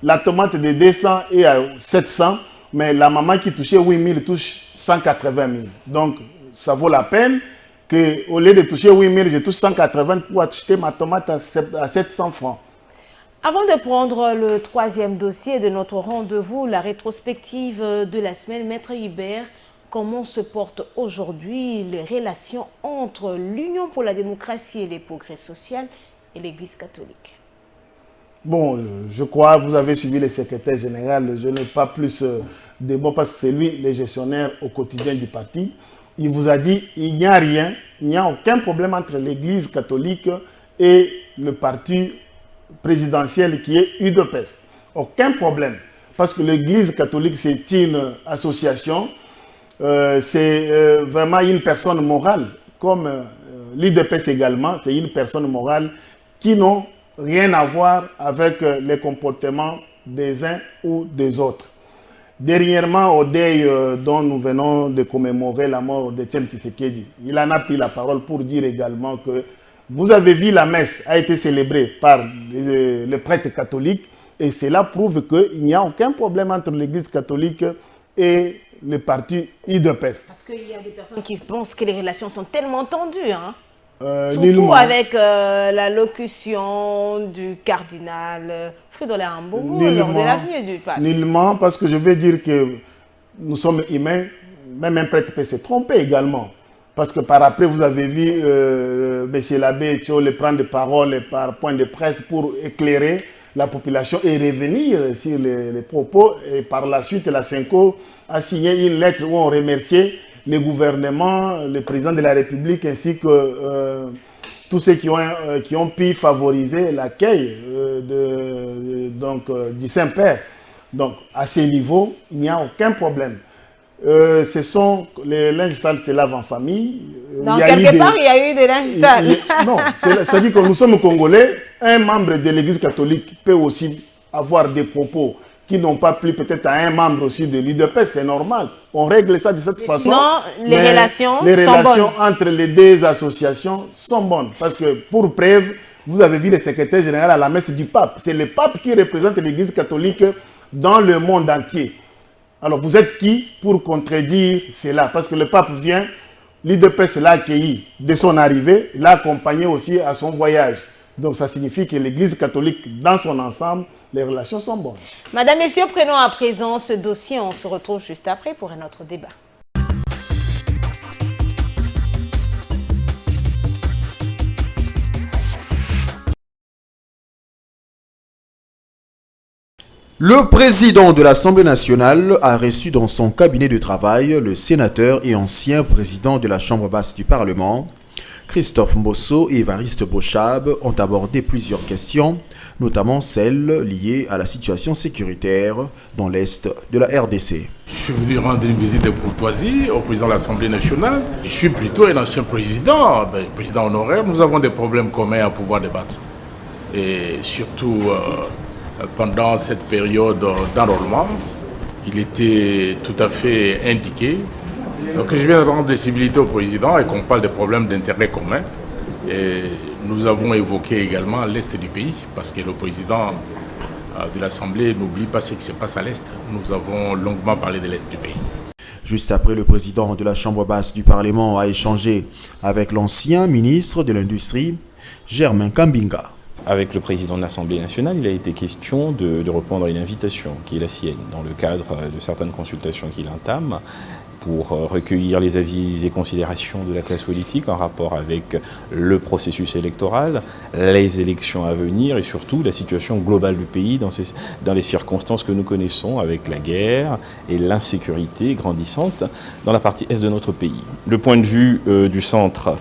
[SPEAKER 2] la tomate de 200 est à 700, mais la maman qui touchait 8000 touche 180 000. Donc, ça vaut la peine qu'au lieu de toucher 8000, je touche 180 pour acheter ma tomate à 700 francs.
[SPEAKER 1] Avant de prendre le troisième dossier de notre rendez-vous, la rétrospective de la semaine, Maître Hubert, comment se portent aujourd'hui les relations entre l'Union pour la démocratie et les progrès sociaux et l'Église catholique?
[SPEAKER 2] Bon, je crois que vous avez suivi le secrétaire général. Je n'ai pas plus de mots parce que c'est lui le gestionnaire au quotidien du parti. Il vous a dit qu'il n'y a rien, il n'y a aucun problème entre l'Église catholique et le parti présidentiel qui est UDPS. Aucun problème. Parce que l'Église catholique, c'est une association. C'est vraiment une personne morale, comme l'UDPS également, c'est une personne morale qui n'ont rien à voir avec les comportements des uns ou des autres. Dernièrement, au deuil dont nous venons de commémorer la mort d'Étienne Tshisekedi, il en a pris la parole pour dire également que vous avez vu la messe a été célébrée par les prêtres catholiques et cela prouve qu'il n'y a aucun problème entre l'Église catholique et le parti UDPS.
[SPEAKER 1] Parce qu'il y a des personnes qui pensent que les relations sont tellement tendues, hein? Surtout
[SPEAKER 2] nullement.
[SPEAKER 1] avec l'allocution du cardinal Fridolin Ambongo lors de l'avenue du pape.
[SPEAKER 2] Nullement, parce que je veux dire que nous sommes humains, même un prêtre peut se tromper également. Parce que par après, vous avez vu M. l'abbé Tchole prendre des paroles par point de presse pour éclairer la population et revenir sur les propos. Et par la suite, la Senko a signé une lettre où on remerciait le gouvernement, le président de la République ainsi que tous ceux qui ont pu favoriser l'accueil du Saint-Père. Donc, à ce niveau, il n'y a aucun problème. les linges sales se lavent en famille.
[SPEAKER 1] Donc, quelque part, il y a eu des linges sales.
[SPEAKER 2] Non, c'est-à-dire que nous sommes Congolais. Un membre de l'Église catholique peut aussi avoir des propos qui n'ont pas plu peut-être à un membre aussi de l'UDPS, c'est normal. On règle ça de cette façon.
[SPEAKER 1] Non, les relations
[SPEAKER 2] entre les deux associations sont bonnes. Parce que, pour preuve, vous avez vu le secrétaire général à la messe du pape. C'est le pape qui représente l'Église catholique dans le monde entier. Alors, vous êtes qui pour contredire cela? Parce que le pape vient, l'UDPS l'a accueilli de son arrivée, l'a accompagné aussi à son voyage. Donc, ça signifie que l'Église catholique, dans son ensemble, les relations sont bonnes.
[SPEAKER 1] Madame, Messieurs, prenons à présent ce dossier. On se retrouve juste après pour un autre débat.
[SPEAKER 11] Le président de l'Assemblée nationale a reçu dans son cabinet de travail le sénateur et ancien président de la Chambre basse du Parlement. Christophe Mbosso et Évariste Bochab ont abordé plusieurs questions, notamment celles liées à la situation sécuritaire dans l'Est de la RDC.
[SPEAKER 12] Je suis venu rendre une visite de courtoisie au président de l'Assemblée nationale. Je suis plutôt un ancien président, président honoraire. Nous avons des problèmes communs à pouvoir débattre. Et surtout, pendant cette période d'enrôlement, il était tout à fait indiqué que je viens de rendre des civilités au président et qu'on parle des problèmes d'intérêt commun. Et nous avons évoqué également l'Est du pays, parce que le président de l'Assemblée n'oublie pas ce qui se passe à l'Est. Nous avons longuement parlé de l'Est du pays.
[SPEAKER 11] Juste après, le président de la Chambre basse du Parlement a échangé avec l'ancien ministre de l'Industrie, Germain Kambinga.
[SPEAKER 13] Avec le président de l'Assemblée nationale, il a été question de répondre à une invitation qui est la sienne, dans le cadre de certaines consultations qu'il entame, pour recueillir les avis et considérations de la classe politique en rapport avec le processus électoral, les élections à venir et surtout la situation globale du pays dans les circonstances que nous connaissons avec la guerre et l'insécurité grandissante dans la partie est de notre pays. Le point de vue du centre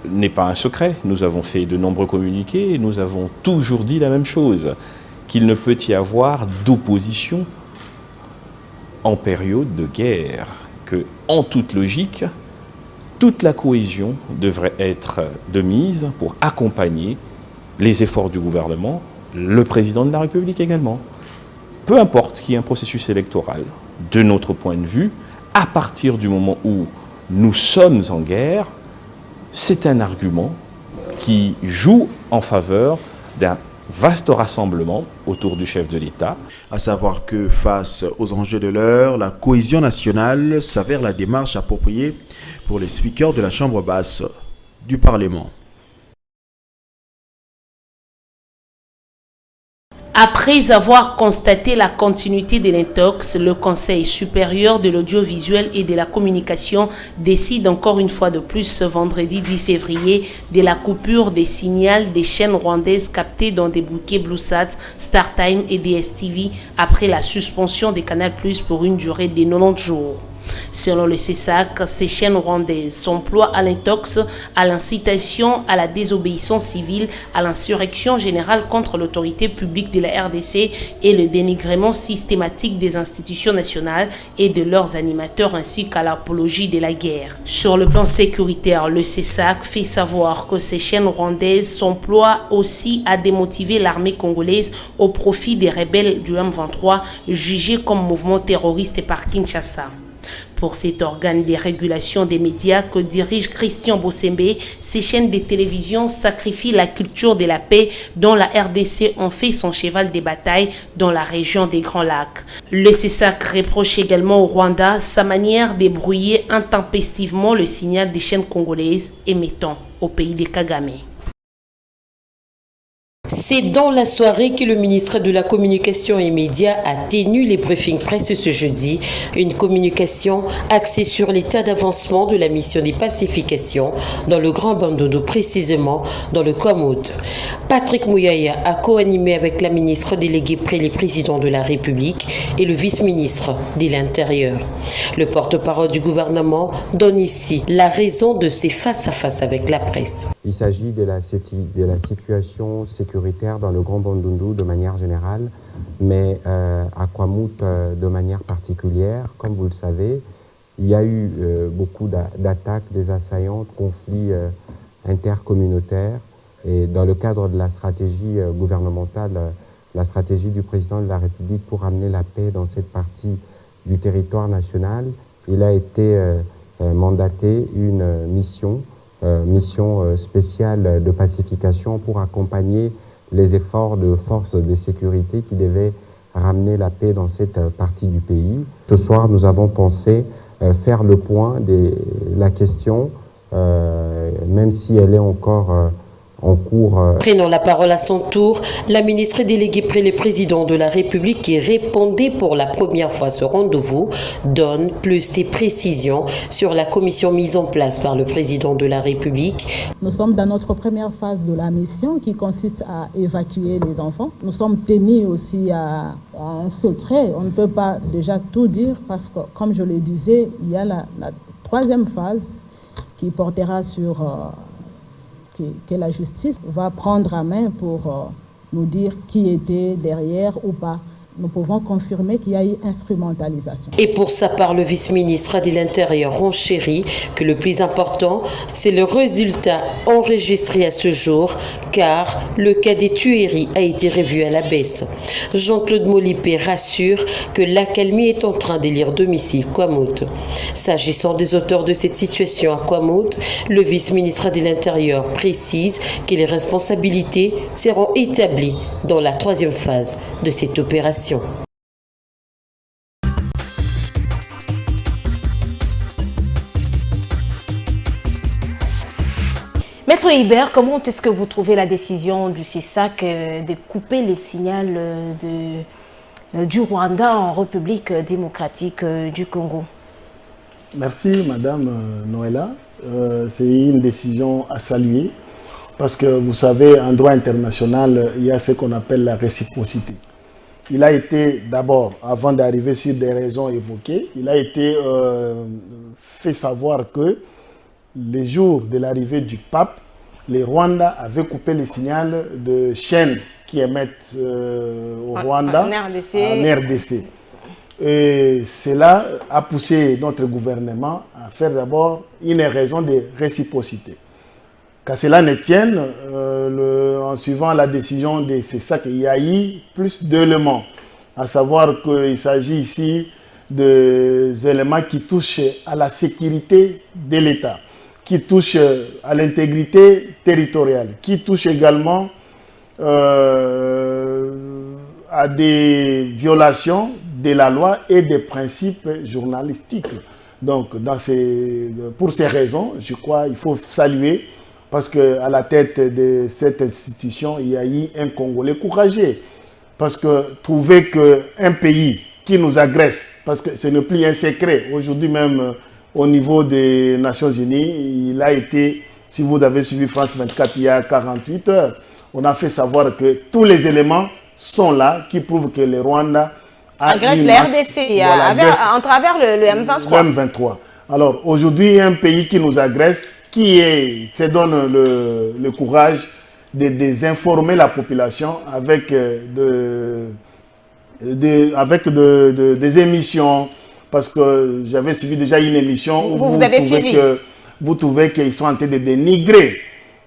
[SPEAKER 13] n'est pas un secret. Nous avons fait de nombreux communiqués et nous avons toujours dit la même chose, qu'il ne peut y avoir d'opposition en période de guerre, que en toute logique, toute la cohésion devrait être de mise pour accompagner les efforts du gouvernement, le président de la République également. Peu importe qu'il y ait un processus électoral, de notre point de vue, à partir du moment où nous sommes en guerre, c'est un argument qui joue en faveur d'un vaste rassemblement autour du chef de l'État.
[SPEAKER 11] À savoir que face aux enjeux de l'heure, la cohésion nationale s'avère la démarche appropriée pour les speakers de la Chambre basse du Parlement.
[SPEAKER 8] Après avoir constaté la continuité de l'intox, le Conseil supérieur de l'audiovisuel et de la communication décide encore une fois de plus ce vendredi 10 février de la coupure des signaux des chaînes rwandaises captées dans des bouquets BlueSat, StarTime et DSTV après la suspension des Canal+ pour une durée de 90 jours. Selon le CESAC, ces chaînes rwandaises s'emploient à l'intox, à l'incitation à la désobéissance civile, à l'insurrection générale contre l'autorité publique de la RDC et le dénigrement systématique des institutions nationales et de leurs animateurs ainsi qu'à l'apologie de la guerre. Sur le plan sécuritaire, le CESAC fait savoir que ces chaînes rwandaises s'emploient aussi à démotiver l'armée congolaise au profit des rebelles du M23 jugés comme mouvement terroriste par Kinshasa. Pour cet organe de régulation des médias que dirige Christian Bossembe, ces chaînes de télévision sacrifient la culture de la paix dont la RDC en fait son cheval de bataille dans la région des Grands Lacs. Le CESAC reproche également au Rwanda sa manière de brouiller intempestivement le signal des chaînes congolaises émettant au pays de Kagame. C'est dans la soirée que le ministre de la Communication et Médias a tenu les briefings presse ce jeudi, une communication axée sur l'état d'avancement de la mission de pacification dans le Grand Bandundu, précisément dans le Kwamout. Patrick Mouyaya a co-animé avec la ministre déléguée près les présidents de la République et le vice-ministre de l'Intérieur. Le porte-parole du gouvernement donne ici la raison de ces face-à-face avec la presse.
[SPEAKER 14] Il s'agit de la situation sécuritaire dans le Grand Bandundu de manière générale, mais à Kwamouth de manière particulière. Comme vous le savez, il y a eu beaucoup d'attaques des assaillants, de conflits intercommunautaires, et dans le cadre de la stratégie gouvernementale, la stratégie du président de la République pour amener la paix dans cette partie du territoire national, il a été mandaté une mission spéciale de pacification pour accompagner les efforts de forces de sécurité qui devaient ramener la paix dans cette partie du pays. Ce soir, nous avons pensé faire le point de la question, même si elle est encore en cours.
[SPEAKER 8] Prenant la parole à son tour, la ministre déléguée près le président de la République qui répondait pour la première fois à ce rendez-vous donne plus de précisions sur la commission mise en place par le président de la République.
[SPEAKER 15] Nous sommes dans notre première phase de la mission qui consiste à évacuer les enfants. Nous sommes tenus aussi à un secret. On ne peut pas déjà tout dire parce que, comme je le disais, il y a la troisième phase qui portera sur... que la justice va prendre à main pour nous dire qui était derrière ou pas. Nous pouvons confirmer qu'il y a eu instrumentalisation.
[SPEAKER 8] Et pour sa part, le vice-ministre de l'Intérieur renchérit que le plus important, c'est le résultat enregistré à ce jour, car le cas des tueries a été revu à la baisse. Jean-Claude Molipé rassure que l'accalmie est en train d'élire domicile Kwamouth. S'agissant des auteurs de cette situation à Kwamouth, le vice-ministre de l'Intérieur précise que les responsabilités seront établies dans la troisième phase de cette opération.
[SPEAKER 1] Maître Hibert, comment est-ce que vous trouvez la décision du CISAC de couper les signaux du Rwanda en République démocratique du Congo?
[SPEAKER 2] Merci Madame Noëlla. C'est une décision à saluer parce que vous savez, en droit international, il y a ce qu'on appelle la réciprocité. Il a été d'abord, avant d'arriver sur des raisons évoquées, il a été fait savoir que les jours de l'arrivée du pape, les Rwandais avaient coupé les signaux de chaînes qui émettent au Rwanda, en RDC. Et cela a poussé notre gouvernement à faire d'abord une raison de réciprocité. Qu'à cela ne tienne, en suivant la décision de CISAC, il y a eu plus d'éléments, à savoir qu'il s'agit ici des éléments qui touchent à la sécurité de l'État, qui touchent à l'intégrité territoriale, qui touchent également à des violations de la loi et des principes journalistiques. Donc, pour ces raisons, je crois qu'il faut saluer, parce qu'à la tête de cette institution, il y a eu un Congolais courageux. Parce que trouver qu'un pays qui nous agresse, parce que ce n'est plus un secret, aujourd'hui même au niveau des Nations Unies, il a été, si vous avez suivi France 24 il y a 48 heures, on a fait savoir que tous les éléments sont là qui prouvent que le Rwanda
[SPEAKER 1] agresse la RDC en travers le M23.
[SPEAKER 2] Le M23. Alors aujourd'hui, un pays qui nous agresse, qui se donne le courage de désinformer la population avec des émissions, parce que j'avais suivi déjà une émission où vous trouvez qu'ils sont en train de dénigrer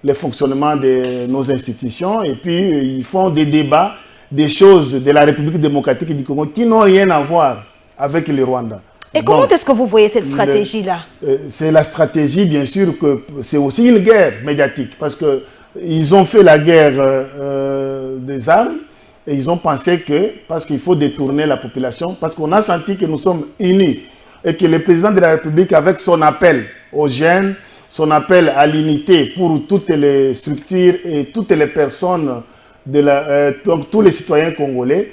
[SPEAKER 2] le fonctionnement de nos institutions, et puis ils font des débats, des choses de la République démocratique du Congo qui n'ont rien à voir avec le Rwanda.
[SPEAKER 1] Et comment est-ce que vous voyez cette stratégie-là?
[SPEAKER 2] C'est la stratégie, bien sûr, que c'est aussi une guerre médiatique, parce qu'ils ont fait la guerre des armes, et ils ont pensé que, parce qu'il faut détourner la population, parce qu'on a senti que nous sommes unis, et que le président de la République, avec son appel aux jeunes, son appel à l'unité pour toutes les structures et toutes les personnes, donc tous les citoyens congolais,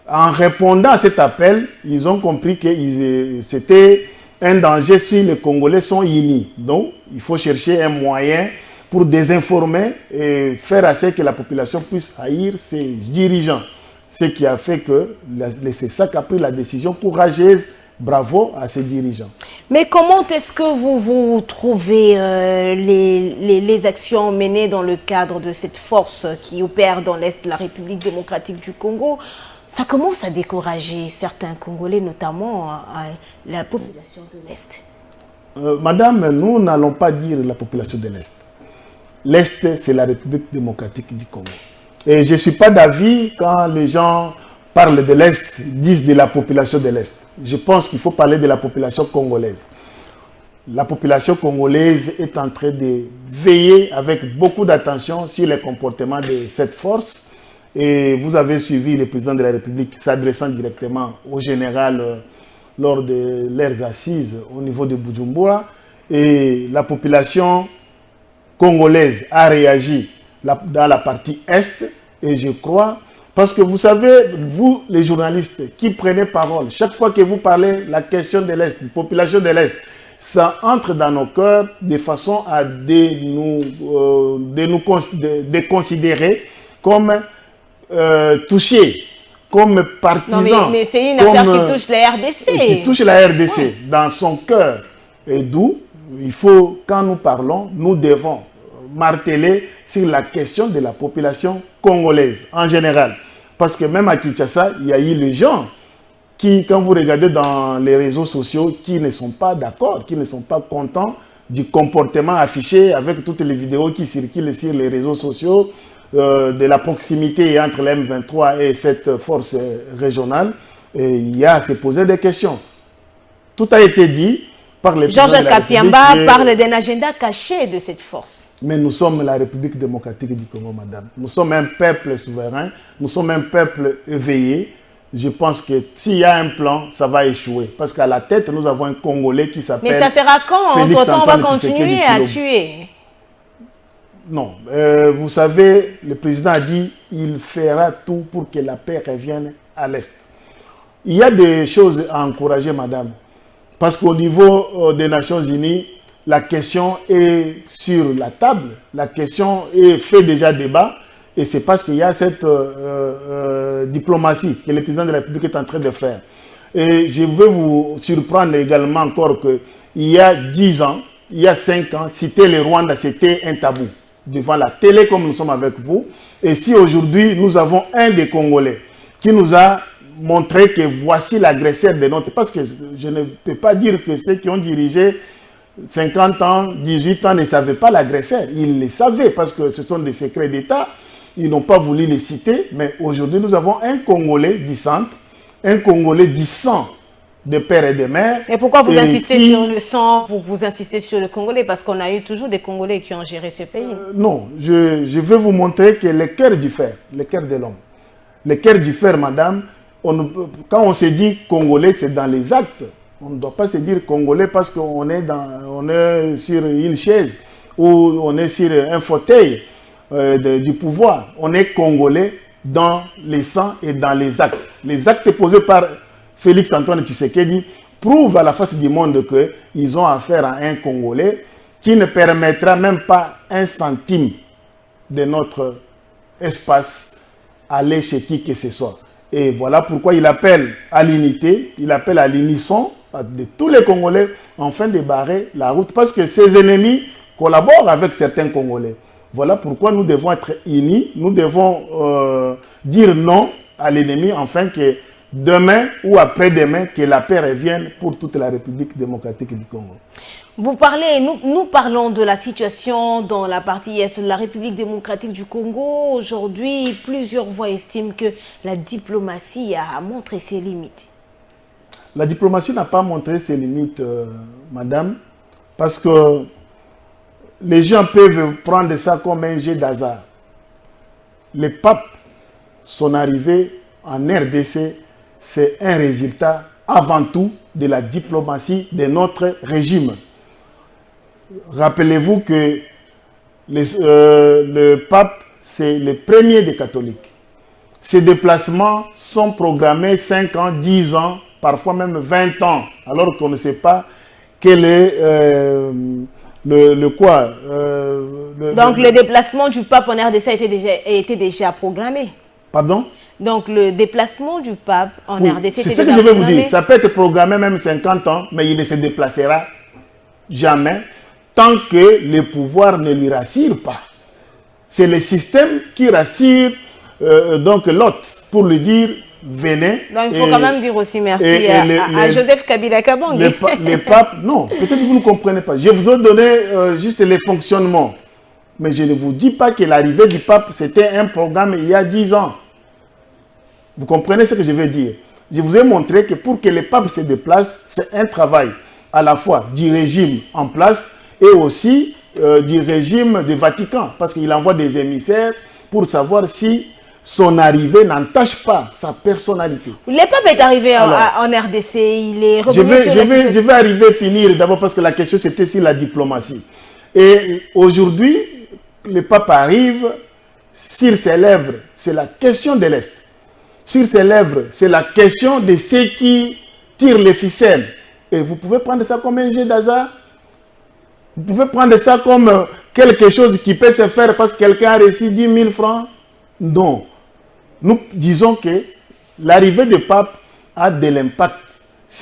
[SPEAKER 2] en répondant à cet appel, ils ont compris que c'était un danger si les Congolais sont unis. Donc, il faut chercher un moyen pour désinformer et faire à ce que la population puisse haïr ses dirigeants. Ce qui a fait que le CISAC a pris la décision courageuse. Bravo à ses dirigeants.
[SPEAKER 1] Mais comment est-ce que vous trouvez les actions menées dans le cadre de cette force qui opère dans l'Est de la République démocratique du Congo? ça commence à décourager certains Congolais, notamment la population de l'Est.
[SPEAKER 2] Madame, nous n'allons pas dire la population de l'Est. L'Est, c'est la République démocratique du Congo. Et je ne suis pas d'avis quand les gens parlent de l'Est, disent de la population de l'Est. Je pense qu'il faut parler de la population congolaise. La population congolaise est en train de veiller avec beaucoup d'attention sur les comportements de cette force. Et vous avez suivi le président de la République s'adressant directement au général lors de leurs assises au niveau de Bujumbura. Et la population congolaise a réagi dans la partie Est. Et je crois, parce que vous savez, vous les journalistes qui prenez parole, chaque fois que vous parlez la question de l'Est, de la population de l'Est, ça entre dans nos cœurs de façon à de considérer comme touchés, comme partisans.
[SPEAKER 1] Non, mais c'est une affaire qui touche la RDC.
[SPEAKER 2] Qui touche la RDC dans son cœur. Et d'où, il faut, quand nous parlons, nous devons marteler sur la question de la population congolaise en général. Parce que même à Kinshasa, il y a eu les gens qui, quand vous regardez dans les réseaux sociaux, qui ne sont pas d'accord, qui ne sont pas contents du comportement affiché avec toutes les vidéos qui circulent sur les réseaux sociaux, de la proximité entre les M23 et cette force régionale. Et il y a à se poser des questions. Tout a été dit par les présidents de la République.
[SPEAKER 1] Georges Kapiamba parle d'un agenda caché de cette force.
[SPEAKER 2] Mais nous sommes la République démocratique du Congo, madame. Nous sommes un peuple souverain, nous sommes un peuple éveillé. Je pense que s'il y a un plan, ça va échouer. Parce qu'à la tête, nous avons un Congolais qui s'appelle...
[SPEAKER 1] Mais ça sera quand? Entre-temps, on va continuer à tuer.
[SPEAKER 2] Non. Vous savez, le président a dit qu'il fera tout pour que la paix revienne à l'Est. Il y a des choses à encourager, madame. Parce qu'au niveau des Nations Unies, la question est sur la table. La question fait déjà débat. Et c'est parce qu'il y a cette diplomatie que le président de la République est en train de faire. Et je veux vous surprendre également encore qu'il y a 10 ans, il y a 5 ans, citer le Rwanda, c'était un tabou. Devant la télé comme nous sommes avec vous. Et si aujourd'hui nous avons un des Congolais qui nous a montré que voici l'agresseur de notre... Parce que je ne peux pas dire que ceux qui ont dirigé 50 ans, 18 ans ne savaient pas l'agresseur. Ils le savaient parce que ce sont des secrets d'État. Ils n'ont pas voulu les citer. Mais aujourd'hui nous avons un Congolais du centre, un Congolais du sang de père et de mère.
[SPEAKER 1] Et pourquoi vous insistez sur le sang, vous insistez sur le Congolais? Parce qu'on a eu toujours des Congolais qui ont géré ce pays.
[SPEAKER 2] Non, je veux vous montrer que le cœur du fer, le cœur de l'homme, le cœur du fer, madame, quand on se dit Congolais, c'est dans les actes. On ne doit pas se dire Congolais parce qu'on est, est sur une chaise ou on est sur un fauteuil du pouvoir. On est Congolais dans les sangs et dans les actes. Les actes posés par Félix Antoine Tshisekedi prouvent à la face du monde qu'ils ont affaire à un Congolais qui ne permettra même pas un centime de notre espace aller chez qui que ce soit. Et voilà pourquoi il appelle à l'unité, il appelle à l'unisson de tous les Congolais afin de barrer la route. Parce que ses ennemis collaborent avec certains Congolais. Voilà pourquoi nous devons être unis, nous devons dire non à l'ennemi afin que demain ou après-demain, que la paix revienne pour toute la République démocratique du Congo.
[SPEAKER 1] Vous parlez, nous parlons de la situation dans la partie est de la République démocratique du Congo. Aujourd'hui, plusieurs voix estiment que la diplomatie a montré ses limites.
[SPEAKER 2] La diplomatie n'a pas montré ses limites, madame, parce que les gens peuvent prendre ça comme un jeu d'hasard. Le pape, son arrivée en RDC, c'est un résultat avant tout de la diplomatie de notre régime. Rappelez-vous que le pape, c'est le premier des catholiques. Ces déplacements sont programmés 5 ans, 10 ans, parfois même 20 ans, alors qu'on ne sait pas quel est
[SPEAKER 1] Donc le déplacement du pape en RDC a été déjà programmé.
[SPEAKER 2] Pardon?
[SPEAKER 1] Donc le déplacement du pape en RDC,
[SPEAKER 2] c'est ce que je vais vous dire. Ça peut être programmé même 50 ans, mais il ne se déplacera jamais tant que le pouvoir ne lui rassure pas. C'est le système qui rassure donc l'hôte pour lui dire venaient.
[SPEAKER 1] Donc il faut quand même dire aussi merci à Joseph Kabila Kabang.
[SPEAKER 2] Les papes, non, peut-être vous ne comprenez pas. Je vous ai donné juste les fonctionnements. Mais je ne vous dis pas que l'arrivée du pape, c'était un programme il y a 10 ans. Vous comprenez ce que je veux dire? Je vous ai montré que pour que les papes se déplacent, c'est un travail à la fois du régime en place et aussi du régime du Vatican. Parce qu'il envoie des émissaires pour savoir si son arrivée n'entache pas sa personnalité.
[SPEAKER 1] Le pape est arrivé en RDC, il est revenu
[SPEAKER 2] je vais arriver à finir d'abord parce que la question c'était sur la diplomatie. Et aujourd'hui, le pape arrive, sur ses lèvres, c'est la question de l'Est. Sur ses lèvres, c'est la question de ceux qui tirent les ficelles. Et vous pouvez prendre ça comme un jeu d'hasard. Vous pouvez prendre ça comme quelque chose qui peut se faire parce que quelqu'un a reçu 10 000 francs. Non. Nous disons que l'arrivée du pape a de l'impact.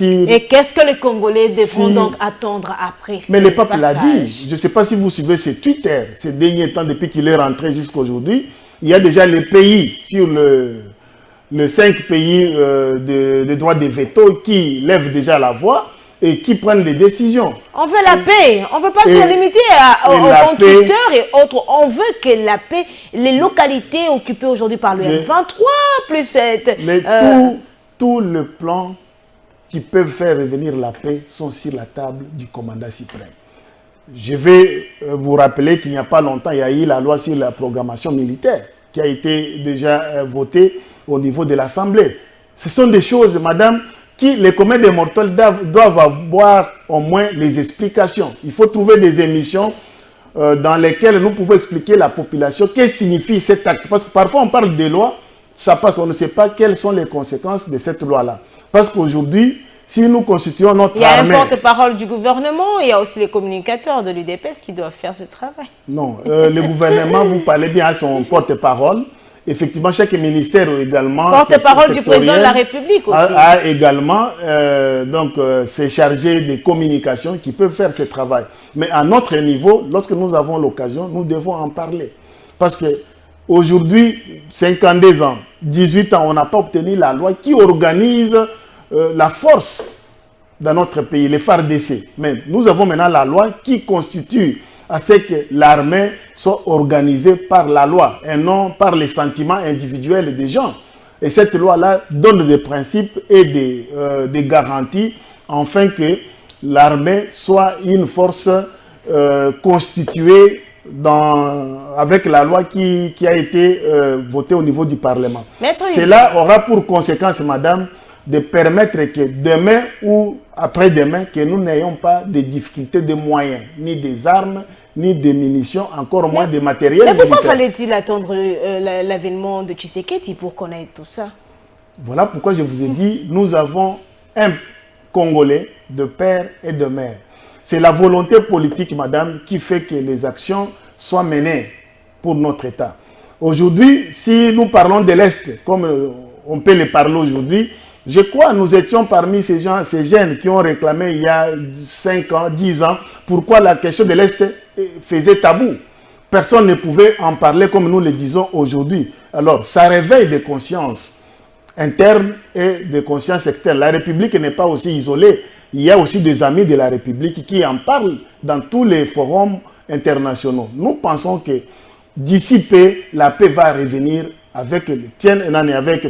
[SPEAKER 1] Et qu'est-ce que les Congolais devront donc attendre après?
[SPEAKER 2] Mais le pape l'a dit. Je ne sais pas si vous suivez ses Twitter ces derniers temps, depuis qu'il est rentré jusqu'à aujourd'hui. Il y a déjà les pays sur le 5 pays de droit de veto qui lèvent déjà la voix et qui prennent les décisions.
[SPEAKER 1] On veut la paix. On ne veut pas se limiter aux conducteurs et autres. On veut que la paix, les localités occupées aujourd'hui par le M23, plus cette...
[SPEAKER 2] Tout le plan qui peuvent faire revenir la paix sont sur la table du commandant suprême. Je vais vous rappeler qu'il n'y a pas longtemps, il y a eu la loi sur la programmation militaire qui a été déjà votée au niveau de l'Assemblée. Ce sont des choses, madame, qui les communs des mortels doivent avoir au moins les explications. Il faut trouver des émissions dans lesquelles nous pouvons expliquer à la population qu'est-ce que signifie cet acte. Parce que parfois on parle des lois, ça passe, on ne sait pas quelles sont les conséquences de cette loi-là. Parce qu'aujourd'hui, si nous constituons notre armée...
[SPEAKER 1] Il y a un porte-parole du gouvernement, il y a aussi les communicateurs de l'UDPS qui doivent faire ce travail.
[SPEAKER 2] Non, le gouvernement, vous parlez bien à son porte-parole. Effectivement, chaque ministère également...
[SPEAKER 1] Porte-parole du président de la République aussi.
[SPEAKER 2] A également, c'est chargé des communications qui peuvent faire ce travail. Mais à notre niveau, lorsque nous avons l'occasion, nous devons en parler. Parce que aujourd'hui, 52 ans, 18 ans, on n'a pas obtenu la loi qui organise la force dans notre pays, les FARDC. Mais nous avons maintenant la loi qui constitue à ce que l'armée soit organisée par la loi et non par les sentiments individuels des gens. Et cette loi-là donne des principes et des garanties afin que l'armée soit une force constituée avec la loi qui a été votée au niveau du Parlement. Cela aura pour conséquence, madame, de permettre que demain ou après-demain, que nous n'ayons pas de difficultés de moyens, ni des armes, ni des munitions, encore moins des matériels militaires.
[SPEAKER 1] Mais pourquoi fallait-il attendre l'avènement de Tshisekedi pour connaître tout ça?
[SPEAKER 2] Voilà pourquoi je vous ai dit, nous avons un Congolais de père et de mère. C'est la volonté politique, madame, qui fait que les actions soient menées pour notre État. Aujourd'hui, si nous parlons de l'Est, comme on peut le parler aujourd'hui, je crois que nous étions parmi ces jeunes qui ont réclamé il y a 5 ans, 10 ans, pourquoi la question de l'Est faisait tabou. Personne ne pouvait en parler comme nous le disons aujourd'hui. Alors, ça réveille des consciences internes et des consciences externes. La République n'est pas aussi isolée. Il y a aussi des amis de la République qui en parlent dans tous les forums internationaux. Nous pensons que d'ici peu, la paix va revenir avec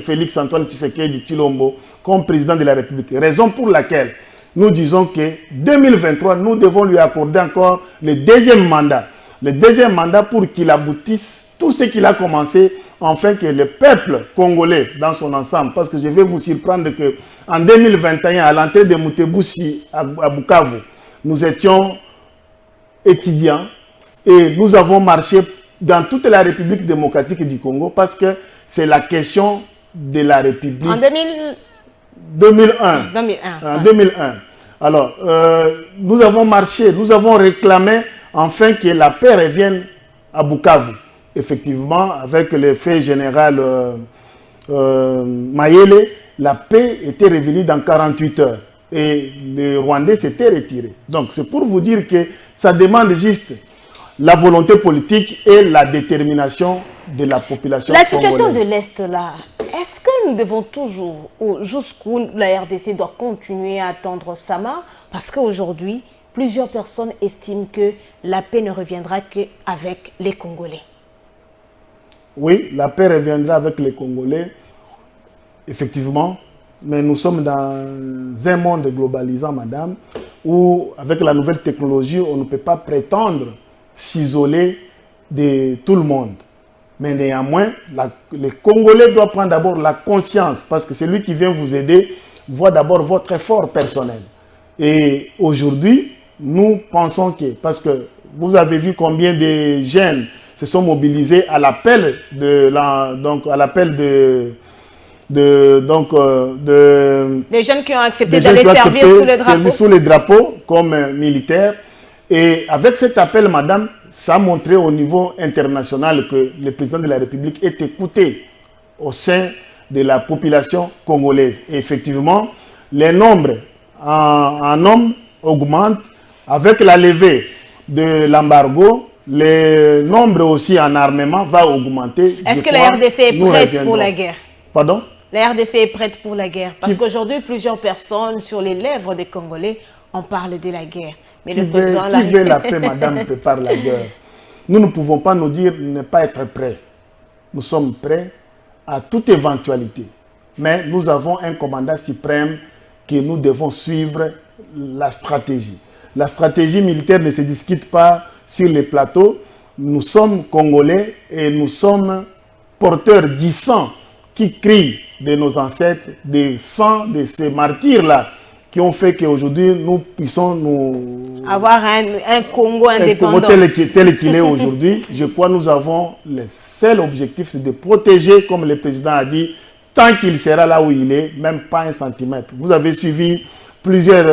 [SPEAKER 2] Félix Antoine Tshisekedi Tshilombo comme président de la République. Raison pour laquelle nous disons que 2023, nous devons lui accorder encore le deuxième mandat. Le deuxième mandat pour qu'il aboutisse tout ce qu'il a commencé, afin que le peuple congolais dans son ensemble, parce que je vais vous surprendre qu'en 2021, à l'entrée de Mutebousi à Bukavu, nous étions étudiants et nous avons marché dans toute la République démocratique du Congo parce que c'est la question de la République.
[SPEAKER 1] En
[SPEAKER 2] 2001. En 2001. Alors, nous avons marché, nous avons réclamé enfin que la paix revienne à Bukavu. Effectivement, avec le fait général Mayele, la paix était revenue dans 48 heures. Et les Rwandais s'étaient retirés. Donc, c'est pour vous dire que ça demande juste la volonté politique et la détermination de la population
[SPEAKER 1] congolaise. La situation de l'Est, là, est-ce que nous devons toujours, jusqu'où la RDC doit continuer à attendre sa main? Parce qu'aujourd'hui, plusieurs personnes estiment que la paix ne reviendra qu'avec les Congolais.
[SPEAKER 2] Oui, la paix reviendra avec les Congolais, effectivement, mais nous sommes dans un monde globalisant, madame, où avec la nouvelle technologie, on ne peut pas prétendre s'isoler de tout le monde. Mais néanmoins, les Congolais doivent prendre d'abord la conscience, parce que celui qui vient vous aider voit d'abord votre effort personnel. Et aujourd'hui, nous pensons que, parce que vous avez vu combien de jeunes se sont mobilisés à l'appel des
[SPEAKER 1] jeunes qui ont accepté d'aller servir sous les drapeaux
[SPEAKER 2] comme militaires. Et avec cet appel, madame, ça a montré au niveau international que le président de la République est écouté au sein de la population congolaise. Et effectivement, les nombres en hommes augmentent. Avec la levée de l'embargo, le nombre aussi en armement va augmenter.
[SPEAKER 1] Est-ce que la RDC est prête pour la guerre?
[SPEAKER 2] Pardon?
[SPEAKER 1] La RDC est prête pour la guerre. Parce qu'aujourd'hui, plusieurs personnes sur les lèvres des Congolais, on parle de la guerre. Mais
[SPEAKER 2] qui veut la paix, madame, prépare la guerre. Nous ne pouvons pas nous dire ne pas être prêts. Nous sommes prêts à toute éventualité. Mais nous avons un commandant suprême que nous devons suivre la stratégie. La stratégie militaire ne se discute pas sur les plateaux. Nous sommes Congolais et nous sommes porteurs du sang qui crie de nos ancêtres, des sangs de ces martyrs-là qui ont fait qu'aujourd'hui nous puissions nous
[SPEAKER 1] avoir un Congo indépendant.
[SPEAKER 2] Un Congo tel qu'il est aujourd'hui. Je crois que nous avons le seul objectif, c'est de protéger, comme le président a dit, tant qu'il sera là où il est, même pas un centimètre. Vous avez suivi plusieurs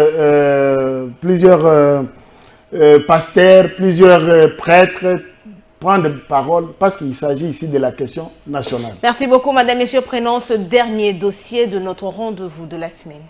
[SPEAKER 2] pasteurs, plusieurs prêtres prendre parole parce qu'il s'agit ici de la question nationale.
[SPEAKER 1] Merci beaucoup, madame, messieurs. Prenons ce dernier dossier de notre rendez-vous de la semaine.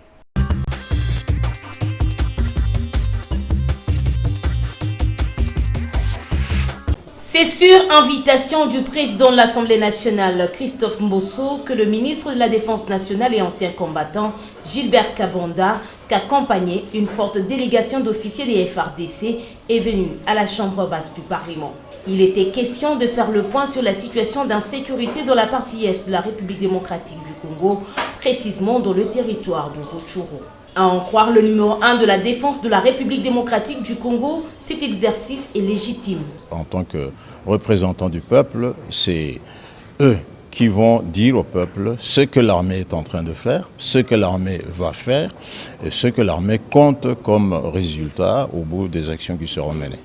[SPEAKER 8] C'est sur invitation du président de l'Assemblée nationale, Christophe Mbosso, que le ministre de la Défense nationale et ancien combattant, Gilbert Kabonda, qu'accompagnait une forte délégation d'officiers des FARDC, est venue à la Chambre basse du Parlement. Il était question de faire le point sur la situation d'insécurité dans la partie est de la République démocratique du Congo, précisément dans le territoire de Rutshuru. À en croire le numéro 1 de la défense de la République démocratique du Congo, cet exercice est légitime.
[SPEAKER 16] En tant que représentants du peuple, c'est eux qui vont dire au peuple ce que l'armée est en train de faire, ce que l'armée va faire et ce que l'armée compte comme résultat au bout des actions qui seront menées.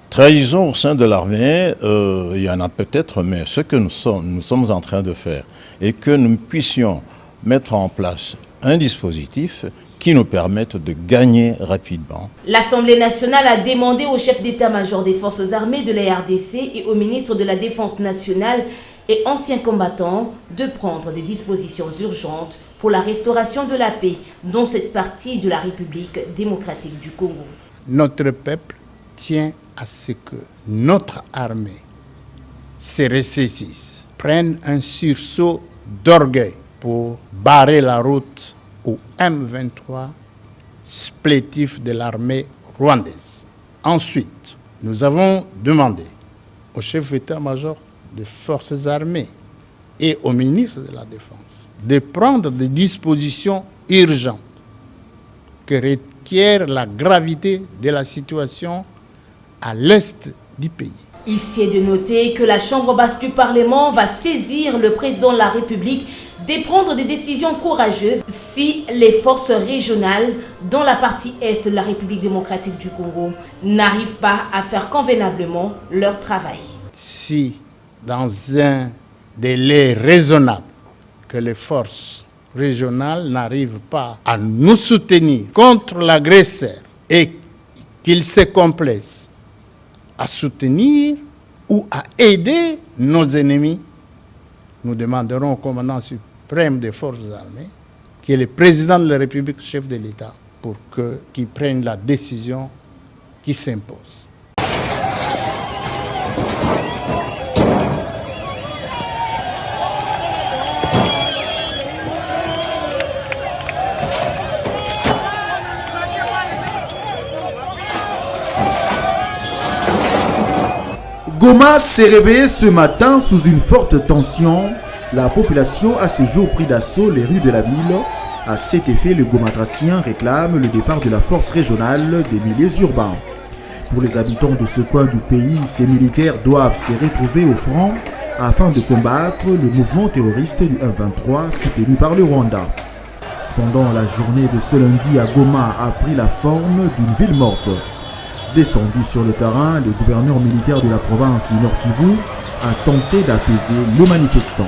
[SPEAKER 16] Trahison au sein de l'armée, il y en a peut-être, mais ce que nous sommes en train de faire et que nous puissions mettre en place un dispositif qui nous permettent de gagner rapidement.
[SPEAKER 8] L'Assemblée nationale a demandé au chef d'état-major des forces armées de la RDC et au ministre de la Défense nationale et anciens combattants de prendre des dispositions urgentes pour la restauration de la paix dans cette partie de la République démocratique du Congo.
[SPEAKER 17] Notre peuple tient à ce que notre armée se ressaisisse, prenne un sursaut d'orgueil pour barrer la route au M23 supplétif de l'armée rwandaise. Ensuite, nous avons demandé au chef d'état-major des forces armées et au ministre de la Défense de prendre des dispositions urgentes que requiert la gravité de la situation à l'est du pays.
[SPEAKER 8] Ici est de noter que la Chambre basse du Parlement va saisir le président de la République de prendre des décisions courageuses si les forces régionales dans la partie est de la République démocratique du Congo n'arrivent pas à faire convenablement leur travail.
[SPEAKER 17] Si dans un délai raisonnable que les forces régionales n'arrivent pas à nous soutenir contre l'agresseur et qu'ils se complaisent à soutenir ou à aider nos ennemis, nous demanderons au commandant suprême des forces armées, qui est le président de la République, chef de l'État, pour qu'il prenne la décision qui s'impose.
[SPEAKER 11] Goma s'est réveillé ce matin sous une forte tension. La population a ces jours pris d'assaut les rues de la ville. À cet effet, le Gomatracien réclame le départ de la force régionale des milieux urbains. Pour les habitants de ce coin du pays, ces militaires doivent se retrouver au front afin de combattre le mouvement terroriste du 1-23 soutenu par le Rwanda. Cependant, la journée de ce lundi à Goma a pris la forme d'une ville morte. Descendu sur le terrain, le gouverneur militaire de la province du Nord Kivu a tenté d'apaiser le manifestant.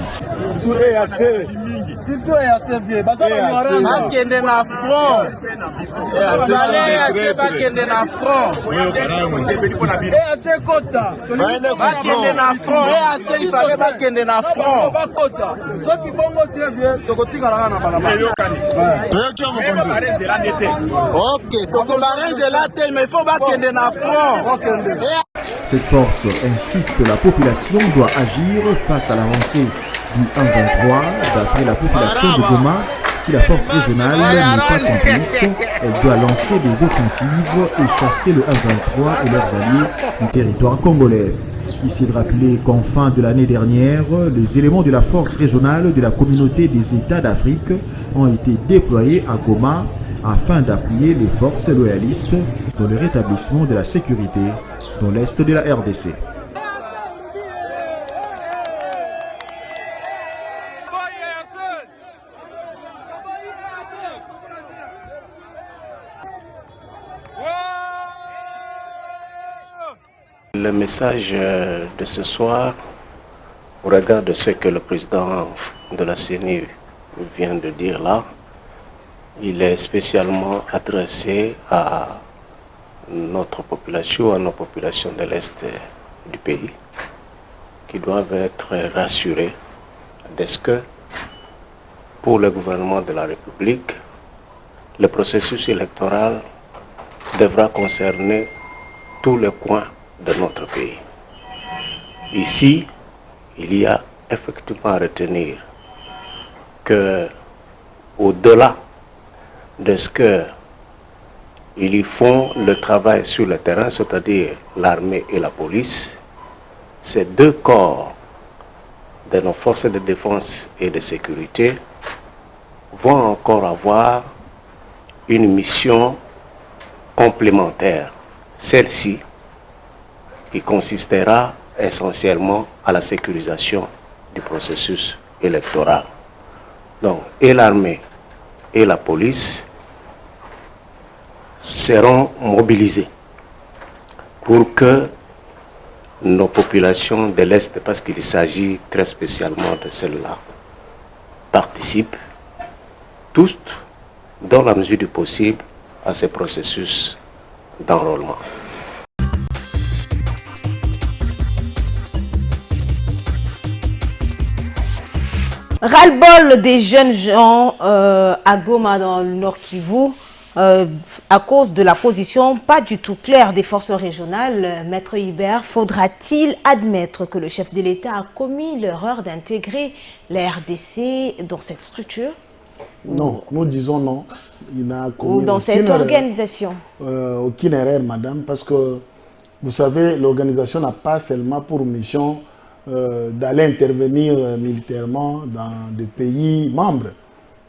[SPEAKER 11] Cette force insiste que la population doit agir face à l'avancée du 1-23. D'après la population de Goma, si la force régionale n'est pas complice, elle doit lancer des offensives et chasser le 1-23 et leurs alliés du territoire congolais. Ici de rappeler qu'en fin de l'année dernière, les éléments de la force régionale de la communauté des États d'Afrique ont été déployés à Goma afin d'appuyer les forces loyalistes dans le rétablissement de la sécurité dans l'est de la RDC.
[SPEAKER 18] Le message de ce soir, au regard de ce que le président de la CENI vient de dire là, il est spécialement adressé à notre population, à nos populations de l'Est du pays, qui doivent être rassurées de ce que, pour le gouvernement de la République, le processus électoral devra concerner tous les coins de notre pays. Ici, il y a effectivement à retenir que, au-delà de ce que ils font le travail sur le terrain, c'est-à-dire l'armée et la police, ces deux corps de nos forces de défense et de sécurité vont encore avoir une mission complémentaire. Celle-ci qui consistera essentiellement à la sécurisation du processus électoral. Donc, et l'armée et la police seront mobilisés pour que nos populations de l'Est, parce qu'il s'agit très spécialement de celles-là, participent tous, dans la mesure du possible, à ce processus d'enrôlement.
[SPEAKER 1] Ras-le-bol des jeunes gens à Goma dans le Nord Kivu à cause de la position pas du tout claire des forces régionales. Maître Hubert, faudra-t-il admettre que le chef de l'État a commis l'erreur d'intégrer la RDC dans cette structure?
[SPEAKER 2] Non, nous disons non. Il n'a commis
[SPEAKER 1] ou dans cette organisation
[SPEAKER 2] aucune erreur, madame, parce que vous savez, l'organisation n'a pas seulement pour mission d'aller intervenir militairement dans des pays membres.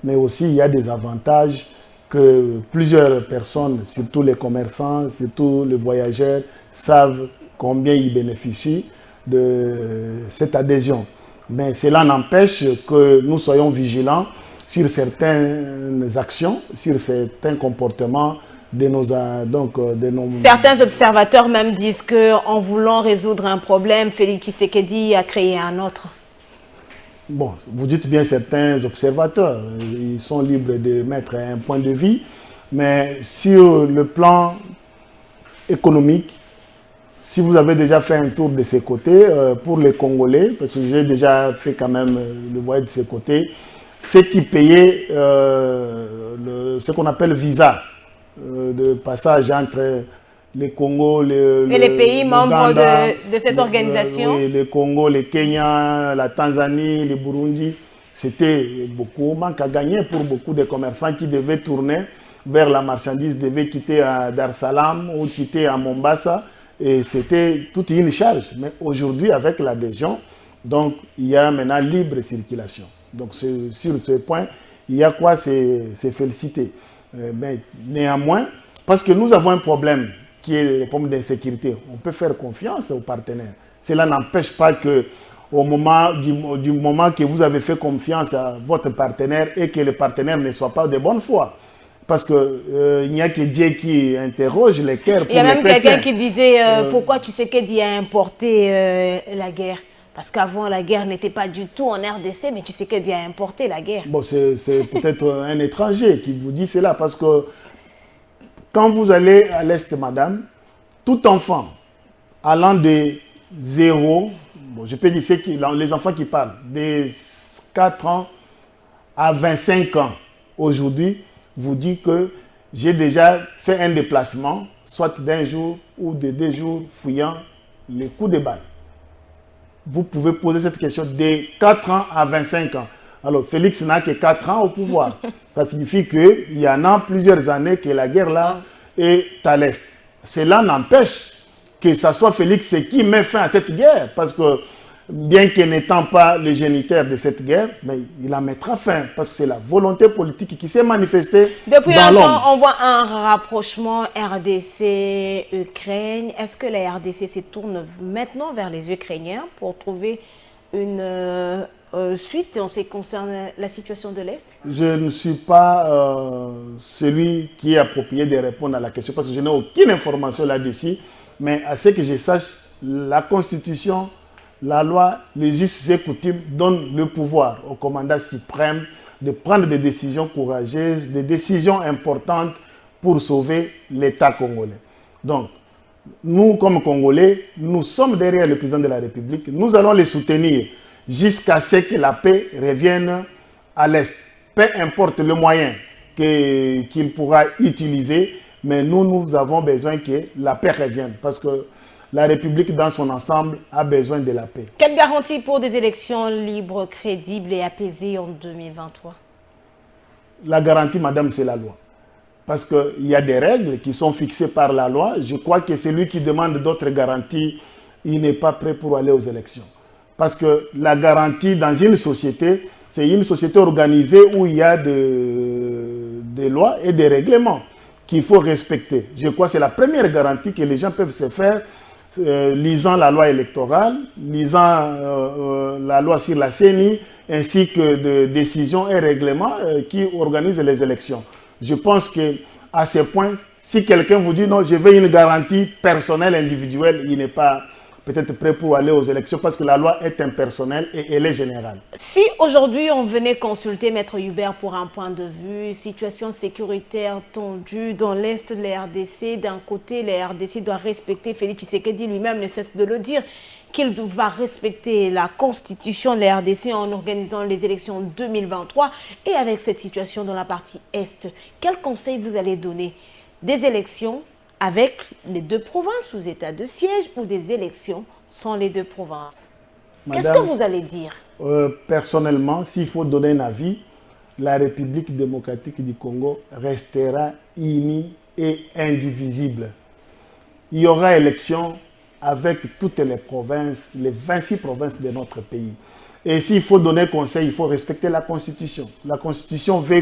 [SPEAKER 2] Mais aussi, il y a des avantages que plusieurs personnes, surtout les commerçants, surtout les voyageurs, savent combien ils bénéficient de cette adhésion. Mais cela n'empêche que nous soyons vigilants sur certaines actions, sur certains comportements de nos...
[SPEAKER 1] Certains observateurs même disent qu'en voulant résoudre un problème, Félix Tshisekedi a créé un autre.
[SPEAKER 2] Bon, vous dites bien certains observateurs, ils sont libres de mettre un point de vue, mais sur le plan économique, si vous avez déjà fait un tour de ces côtés, pour les Congolais, parce que j'ai déjà fait quand même le voyage de ces côtés, ceux qui payaient ce qu'on appelle visa, de passage entre les Congo,
[SPEAKER 1] et les pays membres de cette organisation.
[SPEAKER 2] Oui, le Congo, le Kenya, la Tanzanie, le Burundi. C'était beaucoup manque à gagner pour beaucoup de commerçants qui devaient tourner vers la marchandise, devaient quitter à Dar es Salaam ou quitter à Mombasa Et c'était toute une charge. Mais aujourd'hui, avec l'adhésion, donc il y a maintenant libre circulation. Donc sur ce point, il y a quoi c'est féliciter. Mais néanmoins, parce que nous avons un problème qui est le problème d'insécurité, on peut faire confiance aux partenaires. Cela n'empêche pas que au moment du moment que vous avez fait confiance à votre partenaire et que le partenaire ne soit pas de bonne foi. Parce qu'il n'y a que Dieu qui interroge les cœurs.
[SPEAKER 1] Il y a même quelqu'un qui disait pourquoi Tshisekedi a importé la guerre. Parce qu'avant, la guerre n'était pas du tout en RDC, mais Tshisekedi a importé la guerre.
[SPEAKER 2] Bon, c'est peut-être un étranger qui vous dit cela, parce que quand vous allez à l'Est, madame, tout enfant allant de 0, bon, je peux dire les enfants qui parlent, de 4 ans à 25 ans, aujourd'hui, vous dit que j'ai déjà fait un déplacement, soit d'un jour ou de 2 jours, fouillant les coups de balle. Vous pouvez poser cette question de 4 ans à 25 ans. Alors, Félix n'a que 4 ans au pouvoir. Ça signifie qu'il y en a plusieurs années que la guerre là est à l'Est. Cela n'empêche que ce soit Félix qui met fin à cette guerre. Parce que, bien que n'étant pas le géniteur de cette guerre, mais il en mettra fin. Parce que c'est la volonté politique qui s'est manifestée
[SPEAKER 1] depuis
[SPEAKER 2] dans
[SPEAKER 1] un
[SPEAKER 2] l'homme.
[SPEAKER 1] temps, on voit un rapprochement RDC-Ukraine. Est-ce que la RDC se tourne maintenant vers les Ukrainiens pour trouver une suite en ce qui concerne la situation de l'Est? Je
[SPEAKER 2] ne suis pas celui qui est approprié de répondre à la question parce que je n'ai aucune information là-dessus. Mais à ce que je sache, la Constitution, la loi, les us et coutumes donnent le pouvoir au commandant suprême de prendre des décisions courageuses, des décisions importantes pour sauver l'État congolais. Donc, nous, comme Congolais, nous sommes derrière le président de la République. Nous allons les soutenir jusqu'à ce que la paix revienne à l'Est. Peu importe le moyen qu'il pourra utiliser, mais nous avons besoin que la paix revienne. Parce que la République, dans son ensemble, a besoin de la paix.
[SPEAKER 1] Quelle garantie pour des élections libres, crédibles et apaisées en 2023?
[SPEAKER 2] La garantie, madame, c'est la loi. Parce qu'il y a des règles qui sont fixées par la loi. Je crois que celui qui demande d'autres garanties, il n'est pas prêt pour aller aux élections. Parce que la garantie dans une société, c'est une société organisée où il y a des lois et des règlements qu'il faut respecter. Je crois que c'est la première garantie que les gens peuvent se faire lisant la loi électorale, lisant la loi sur la CENI, ainsi que de décisions et règlements qui organisent les élections. Je pense qu'à ce point, si quelqu'un vous dit non, je veux une garantie personnelle, individuelle, il n'est pas peut-être prêt pour aller aux élections parce que la loi est impersonnelle et elle est générale.
[SPEAKER 1] Si aujourd'hui on venait consulter Maître Hubert pour un point de vue, situation sécuritaire tendue dans l'Est de la RDC, d'un côté la RDC doit respecter, Félix Tshisekedi lui-même ne cesse de le dire, qu'il va respecter la constitution de la RDC en organisant les élections 2023 et avec cette situation dans la partie Est, quel conseil vous allez donner? Des élections avec les 2 provinces sous état de siège ou des élections sans les 2 provinces? Qu'est-ce que vous allez dire?
[SPEAKER 2] Personnellement, s'il faut donner un avis, la République démocratique du Congo restera unie et indivisible. Il y aura élection avec toutes les provinces, les 26 provinces de notre pays. Et s'il faut donner conseil, il faut respecter la Constitution. La Constitution veut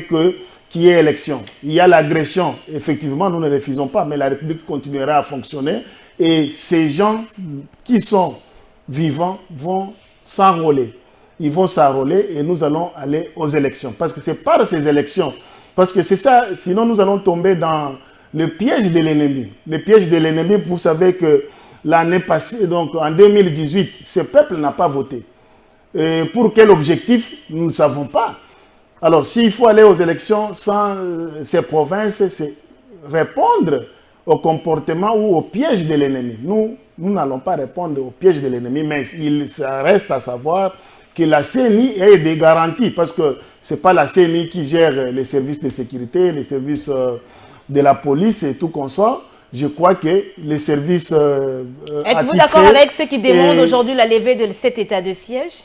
[SPEAKER 2] qu'il y ait élection. Il y a l'agression, effectivement, nous ne refusons pas, mais la République continuera à fonctionner. Et ces gens qui sont vivants vont s'enrôler. Ils vont s'enrôler et nous allons aller aux élections. Parce que c'est par ces élections, parce que c'est ça, sinon nous allons tomber dans le piège de l'ennemi. Le piège de l'ennemi, vous savez que l'année passée, donc en 2018, ce peuple n'a pas voté. Et pour quel objectif, nous ne savons pas. Alors, s'il faut aller aux élections sans ces provinces, c'est répondre au comportement ou au piège de l'ennemi. Nous n'allons pas répondre au piège de l'ennemi, mais ça reste à savoir que la CENI ait des garanties, parce que ce n'est pas la CENI qui gère les services de sécurité, les services de la police et tout consort. Je crois que les services...
[SPEAKER 1] Êtes-vous d'accord avec ceux qui demandent aujourd'hui la levée de cet état de siège?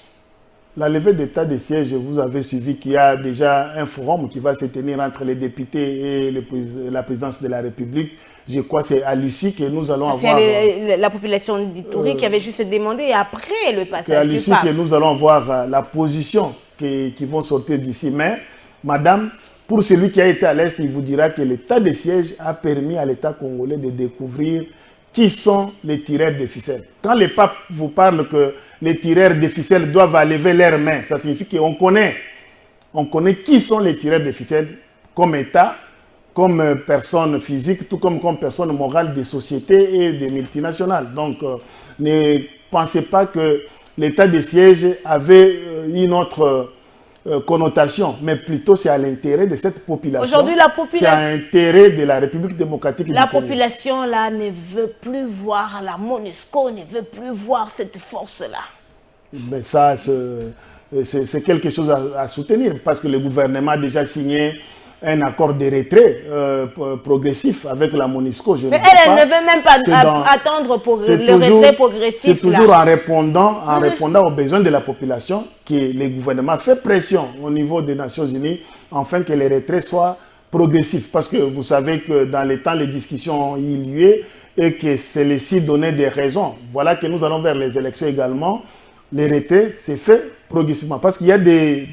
[SPEAKER 2] La levée d'état de siège, vous avez suivi qu'il y a déjà un forum qui va se tenir entre les députés et la présidence de la République. Je crois que c'est à Lucie que nous allons avoir...
[SPEAKER 1] C'est la population d'Ituri qui avait juste demandé après le passage
[SPEAKER 2] c'est à Lucie que nous allons voir la position qui vont sortir d'ici. Mais, madame, pour celui qui a été à l'Est, il vous dira que l'état de siège a permis à l'État congolais de découvrir qui sont les tireurs de ficelles. Quand les papes vous parlent que les tireurs de ficelles doivent lever leurs mains, ça signifie qu'on connaît qui sont les tireurs de ficelles comme État, comme personne physique, tout comme personne morale des sociétés et des multinationales. Donc, ne pensez pas que l'état de siège avait une autre connotation, mais plutôt c'est à l'intérêt de cette population.
[SPEAKER 1] Aujourd'hui, la population...
[SPEAKER 2] C'est à l'intérêt de la République démocratique du Congo.
[SPEAKER 1] La population, là, ne veut plus voir la MONUSCO, ne veut plus voir cette force-là.
[SPEAKER 2] Mais ça, c'est quelque chose à soutenir, parce que le gouvernement a déjà signé un accord de retrait progressif avec la MONUSCO.
[SPEAKER 1] Mais elle ne veut même pas attendre pour le retrait progressif.
[SPEAKER 2] C'est toujours en répondant aux besoins de la population que le gouvernement fait pression au niveau des Nations Unies afin que les retraits soient progressifs. Parce que vous savez que dans les temps, les discussions ont eu lieu et que celles-ci donnaient des raisons. Voilà que nous allons vers les élections également. Les retraits, c'est fait progressivement. Parce qu'il y a des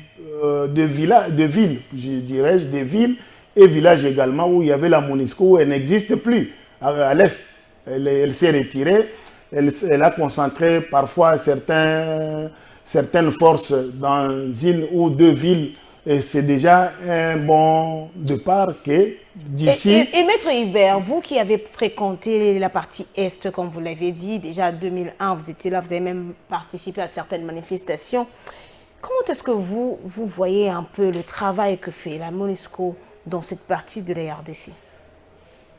[SPEAKER 2] villes, je dirais, des villes et villages également où il y avait la MONUSCO, où elle n'existe plus. À l'Est, elle s'est retirée, elle a concentré parfois certaines forces dans une ou deux villes, et c'est déjà un bon départ que d'ici...
[SPEAKER 1] Et Maître Hubert, vous qui avez fréquenté la partie Est, comme vous l'avez dit, déjà en 2001, vous étiez là, vous avez même participé à certaines manifestations. Comment est-ce que vous voyez un peu le travail que fait la MONUSCO dans cette partie de la RDC?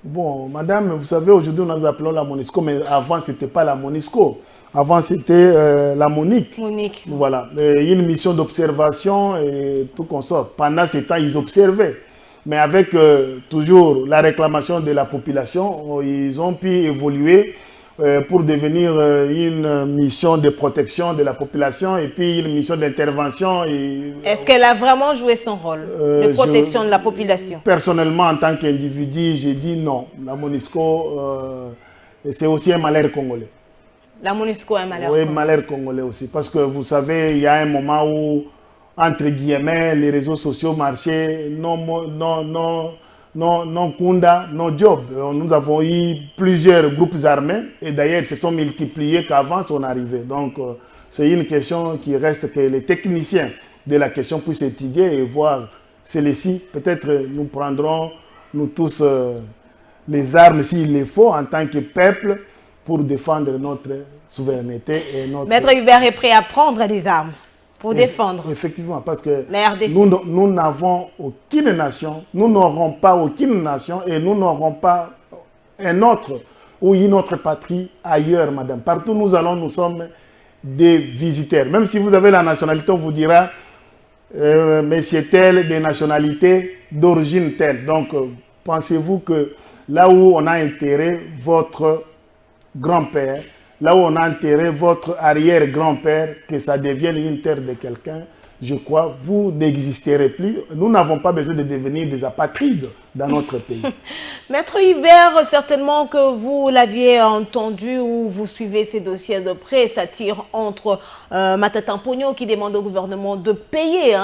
[SPEAKER 2] Bon, madame, vous savez, aujourd'hui, nous appelons la MONUSCO, mais avant, ce n'était pas la MONUSCO. Avant, c'était la MONUC. Voilà, une mission d'observation et tout consort. Pendant ce temps, ils observaient. Mais avec toujours la réclamation de la population, ils ont pu évoluer pour devenir une mission de protection de la population et puis une mission d'intervention.
[SPEAKER 1] Est-ce qu'elle a vraiment joué son rôle de protection de la population?
[SPEAKER 2] Personnellement, en tant qu'individu, j'ai dit non. La MONUSCO, c'est aussi un malheur congolais.
[SPEAKER 1] La MONUSCO est un malheur
[SPEAKER 2] congolais. Oui, malheur congolais aussi. Parce que vous savez, il y a un moment où, entre guillemets, les réseaux sociaux marchaient non Kunda, non Job. Nous avons eu plusieurs groupes armés et d'ailleurs ils se sont multipliés qu'avant son arrivée. Donc c'est une question qui reste que les techniciens de la question puissent étudier et voir celle-ci. Peut-être nous prendrons, nous tous, les armes s'il les faut en tant que peuple pour défendre notre souveraineté et notre...
[SPEAKER 1] Maître Hubert est prêt à prendre des armes pour défendre.
[SPEAKER 2] Effectivement, parce que
[SPEAKER 1] la RDC.
[SPEAKER 2] Nous n'avons aucune nation, nous n'aurons pas aucune nation et nous n'aurons pas un autre ou une autre patrie ailleurs, madame. Partout où nous allons, nous sommes des visiteurs. Même si vous avez la nationalité, on vous dira, messieurs tels, des nationalités d'origine telle. Donc, pensez-vous que là où on a enterré votre grand-père, là où on a enterré votre arrière-grand-père, que ça devienne une terre de quelqu'un, je crois, vous n'existerez plus. Nous n'avons pas besoin de devenir des apatrides dans notre pays.
[SPEAKER 1] Maître Hubert, certainement que vous l'aviez entendu ou vous suivez ces dossiers de près, ça tire entre Matata Ponyo qui demande au gouvernement de payer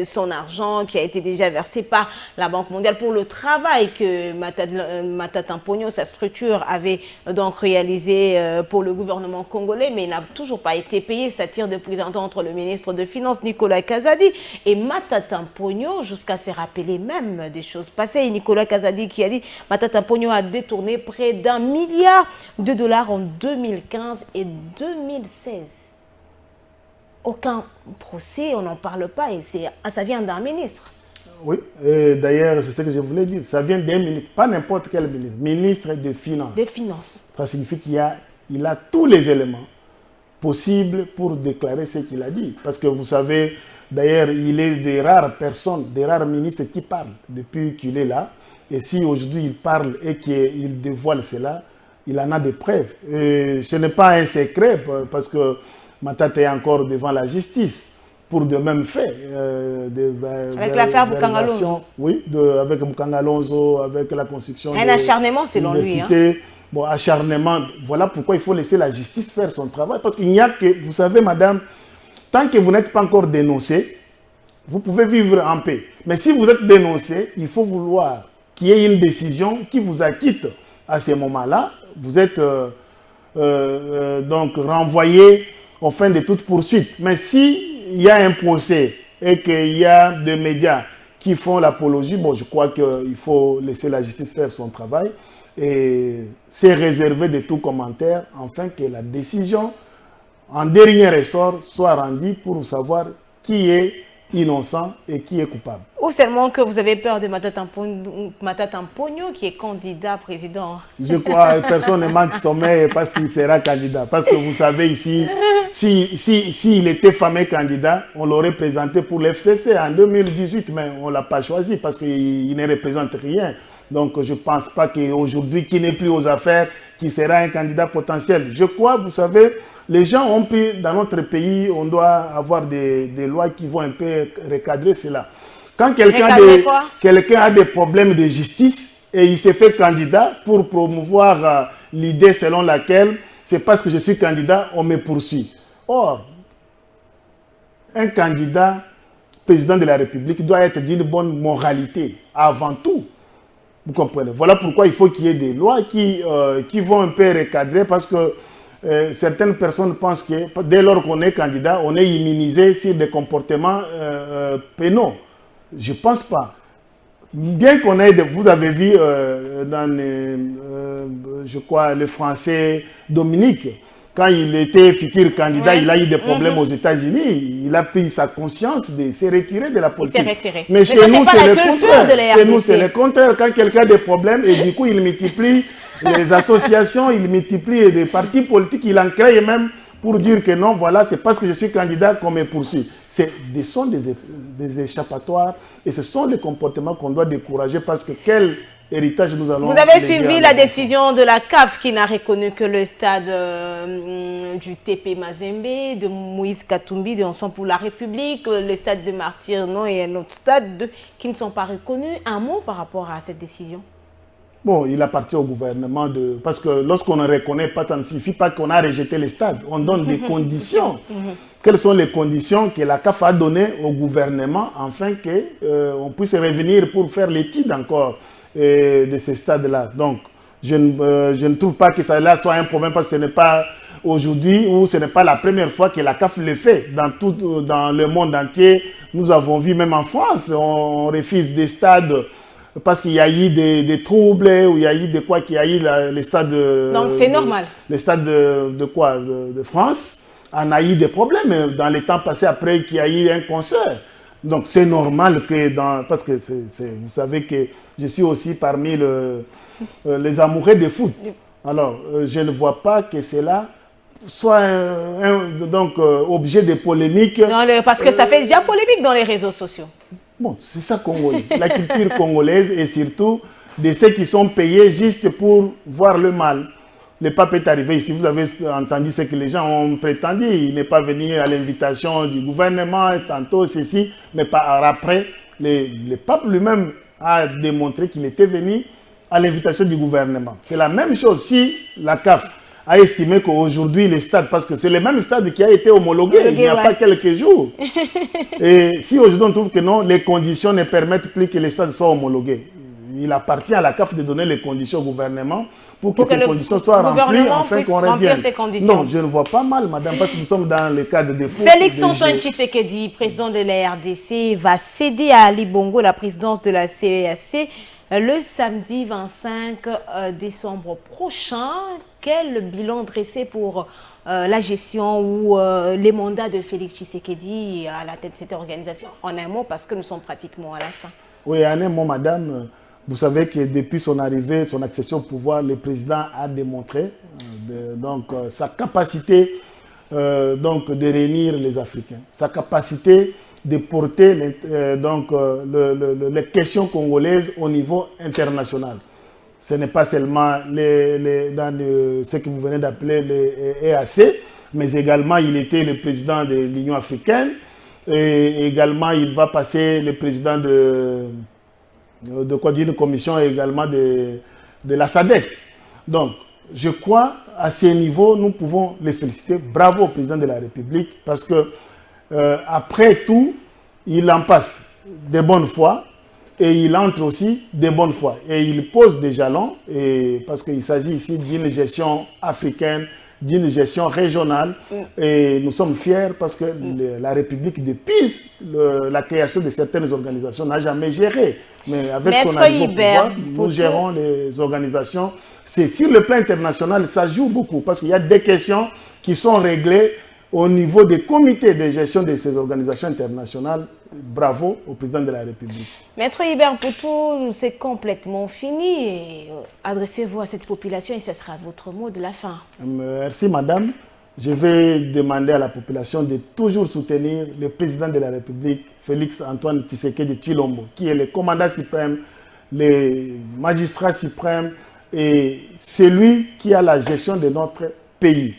[SPEAKER 1] son argent qui a été déjà versé par la Banque mondiale pour le travail que Matata Ponyo, sa structure, avait donc réalisé pour le gouvernement congolais, mais il n'a toujours pas été payé. Ça tire de plus en temps entre le ministre de Finances, Nicolas Kazadi, et Matata Ponyo, jusqu'à se rappeler même des choses passées. Nicolas Kazadi qui a dit Matata Ponyo a détourné près d'1 milliard de dollars en 2015 et 2016. Aucun procès, on n'en parle pas et ça vient d'un ministre.
[SPEAKER 2] Oui, et d'ailleurs, c'est ce que je voulais dire. Ça vient d'un ministre, pas n'importe quel ministre, ministre des Finances.
[SPEAKER 1] Des Finances.
[SPEAKER 2] Ça signifie qu'il a tous les éléments possibles pour déclarer ce qu'il a dit. Parce que vous savez, d'ailleurs, il est des rares personnes, des rares ministres qui parlent depuis qu'il est là. Et si aujourd'hui il parle et qu'il dévoile cela, il en a des preuves. Et ce n'est pas un secret parce que Matata est encore devant la justice. pour de mêmes faits.
[SPEAKER 1] Avec l'affaire Boukangalonzo.
[SPEAKER 2] Oui, avec Boukangalonzo, avec la construction.
[SPEAKER 1] Un acharnement selon lui. Hein.
[SPEAKER 2] Bon, acharnement, voilà pourquoi il faut laisser la justice faire son travail. Parce qu'il n'y a que, vous savez, madame, tant que vous n'êtes pas encore dénoncé, vous pouvez vivre en paix. Mais si vous êtes dénoncé, il faut vouloir qu'il y ait une décision qui vous acquitte à ce moment-là. Vous êtes donc renvoyé aux fins de toute poursuite. Mais s'il y a un procès et qu'il y a des médias qui font l'apologie, bon, je crois qu'il faut laisser la justice faire son travail. Et c'est réservé de tout commentaire, afin que la décision, en dernier ressort, soit rendue pour savoir qui est innocent et qui est coupable.
[SPEAKER 1] Ou seulement que vous avez peur de Matata Mponyo qui est candidat président?
[SPEAKER 2] Je crois personnellement qu'il sommet parce qu'il sera candidat. Parce que vous savez ici, s'il était fameux candidat, on l'aurait présenté pour l'FCC en 2018, mais on ne l'a pas choisi parce qu'il ne représente rien. Donc je ne pense pas qu'aujourd'hui, qui n'est plus aux affaires, qui sera un candidat potentiel. Je crois, vous savez, les gens ont pris, dans notre pays, on doit avoir des lois qui vont un peu recadrer cela. Quand quelqu'un a des problèmes de justice et il s'est fait candidat pour promouvoir l'idée selon laquelle c'est parce que je suis candidat, on me poursuit. Or, un candidat président de la République doit être d'une bonne moralité avant tout. Vous comprenez? Voilà pourquoi il faut qu'il y ait des lois qui vont un peu recadrer parce que certaines personnes pensent que dès lors qu'on est candidat, on est immunisé sur des comportements pénaux. Je ne pense pas. Bien qu'on ait, vous avez vu je crois, le Français Dominique, quand il était futur candidat, il a eu des problèmes aux États-Unis. Il a pris sa conscience de se retirer de la politique.
[SPEAKER 1] Il s'est retiré.
[SPEAKER 2] Mais chez nous, c'est le contraire. Chez nous, c'est le contraire. Quand quelqu'un a des problèmes, et du coup, il multiplie les associations, il multiplie des partis politiques, il en crée même pour dire que non, voilà, c'est parce que je suis candidat qu'on me poursuit. Ce sont des échappatoires et ce sont les comportements qu'on doit décourager parce que quel héritage nous allons...
[SPEAKER 1] Vous avez suivi la décision de la CAF qui n'a reconnu que le stade du TP Mazembe, de Moïse Katumbi, de Ensemble pour la République, le stade de Martyr, non, et un autre stade qui ne sont pas reconnus. Un mot par rapport à cette décision?
[SPEAKER 2] Bon, il appartient au gouvernement de... Parce que lorsqu'on ne reconnaît pas, ça ne signifie pas qu'on a rejeté les stades. On donne des conditions. Quelles sont les conditions que la CAF a données au gouvernement afin qu'on puisse revenir pour faire l'étude encore de ces stades-là. Donc, je ne trouve pas que ça là soit un problème parce que ce n'est pas aujourd'hui ou ce n'est pas la première fois que la CAF le fait. Dans le monde entier, nous avons vu même en France, on refuse des stades parce qu'il y a eu des troubles ou il y a eu qu'il y a eu les stades...
[SPEAKER 1] Donc c'est normal.
[SPEAKER 2] Les stades de France en a eu des problèmes dans les temps passés après qu'il y a eu un concert. Donc c'est normal que parce que vous savez que je suis aussi parmi les amoureux de foot. Alors je ne vois pas que cela soit objet de polémique.
[SPEAKER 1] Non, parce que ça fait déjà polémique dans les réseaux sociaux.
[SPEAKER 2] Bon, c'est ça Congolais. La culture congolaise et surtout de ceux qui sont payés juste pour voir le mal. Le pape est arrivé ici, vous avez entendu ce que les gens ont prétendu. Il n'est pas venu à l'invitation du gouvernement, tantôt ceci, mais par après, le pape lui-même a démontré qu'il était venu à l'invitation du gouvernement. C'est la même chose si la CAF a estimé qu'aujourd'hui les stades, parce que c'est le même stade qui a été homologué il n'y a pas quelques jours. Et si aujourd'hui on trouve que non, les conditions ne permettent plus que les stades soient homologués. Il appartient à la CAF de donner les conditions au gouvernement pour que ces conditions soient remplies afin qu'on revienne. Non, je ne vois pas mal, madame, parce que nous sommes dans le cadre des fous.
[SPEAKER 1] Félix-Antoine Tshisekedi, président de la RDC, va céder à Ali Bongo la présidence de la CEAC le samedi 25 décembre prochain. Quel bilan dressé pour la gestion ou les mandats de Félix Tshisekedi à la tête de cette organisation? En un mot, parce que nous sommes pratiquement à la fin.
[SPEAKER 2] Oui, en un mot, madame, vous savez que depuis son arrivée, son accession au pouvoir, le président a démontré sa capacité de réunir les Africains, sa capacité de porter les questions congolaises au niveau international. Ce n'est pas seulement ce que vous venez d'appeler les EAC, mais également il était le président de l'Union africaine. Et également, il va passer le président d'une commission également de la SADC. Donc, je crois, à ce niveau, nous pouvons les féliciter. Bravo au président de la République, parce que après tout, il en passe de bonne foi et il entre aussi de bonne foi. Et il pose des jalons, parce qu'il s'agit ici d'une gestion africaine, d'une gestion régionale. Et nous sommes fiers parce que la République, depuis la création de certaines organisations, n'a jamais géré. Mais avec son arrivée au pouvoir, nous gérons les organisations. C'est sur le plan international, ça joue beaucoup parce qu'il y a des questions qui sont réglées au niveau des comités de gestion de ces organisations internationales. Bravo au président de la République.
[SPEAKER 1] Maître Hubert Poutou, c'est complètement fini. Adressez-vous à cette population et ce sera votre mot de la fin.
[SPEAKER 2] Merci madame. Je vais demander à la population de toujours soutenir le président de la République, Félix Antoine Tshisekedi Tshilombo, qui est le commandant suprême, le magistrat suprême et celui qui a la gestion de notre pays.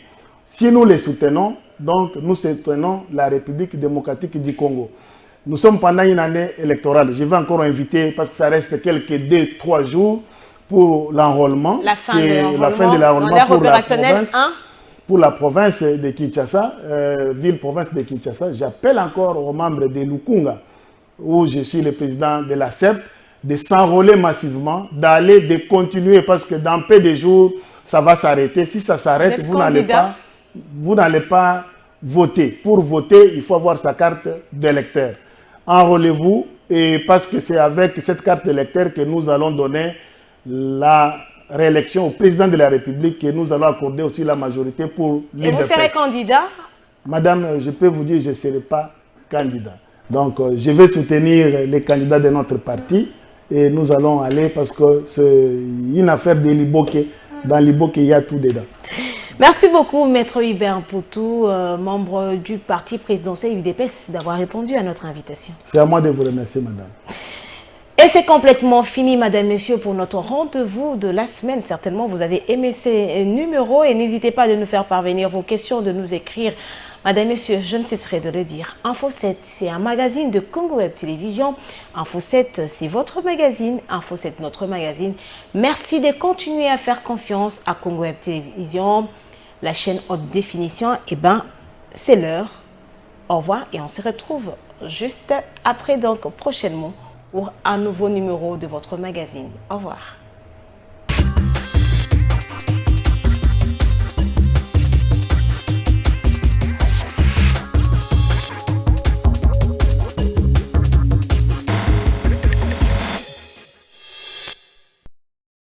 [SPEAKER 2] Si nous les soutenons, donc nous soutenons la République démocratique du Congo. Nous sommes pendant une année électorale. Je vais encore inviter, parce que ça reste quelques 2-3 jours pour l'enrôlement.
[SPEAKER 1] La fin de l'enrôlement
[SPEAKER 2] pour la province de Kinshasa, ville-province de Kinshasa. J'appelle encore aux membres de Lukunga, où je suis le président de la CEP, de s'enrôler massivement, d'aller, de continuer, parce que dans peu de jours, ça va s'arrêter. Si ça s'arrête, vous n'allez pas voter. Pour voter, il faut avoir sa carte d'électeur. Enrôlez-vous, et parce que c'est avec cette carte d'électeur que nous allons donner la réélection au président de la République, que nous allons accorder aussi la majorité pour l'île de
[SPEAKER 1] Et vous serez candidat?
[SPEAKER 2] Madame, je peux vous dire, je ne serai pas candidat. Donc, je vais soutenir les candidats de notre parti et nous allons aller parce que c'est une affaire de Liboké. Dans Liboké, il y a tout dedans.
[SPEAKER 1] Merci beaucoup, Maître Hubert Poutou, membre du parti présidentiel UDPS, d'avoir répondu à notre invitation.
[SPEAKER 2] C'est à moi de vous remercier, madame.
[SPEAKER 1] Et c'est complètement fini, madame, messieurs, pour notre rendez-vous de la semaine. Certainement, vous avez aimé ces numéros et n'hésitez pas de nous faire parvenir vos questions, de nous écrire. Madame, messieurs, je ne cesserai de le dire. Info 7, c'est un magazine de Congo Web Télévision. Info 7, c'est votre magazine. Info 7, notre magazine. Merci de continuer à faire confiance à Congo Web Télévision, la chaîne haute définition. Eh bien, c'est l'heure. Au revoir et on se retrouve juste après, donc prochainement, pour un nouveau numéro de votre magazine. Au revoir.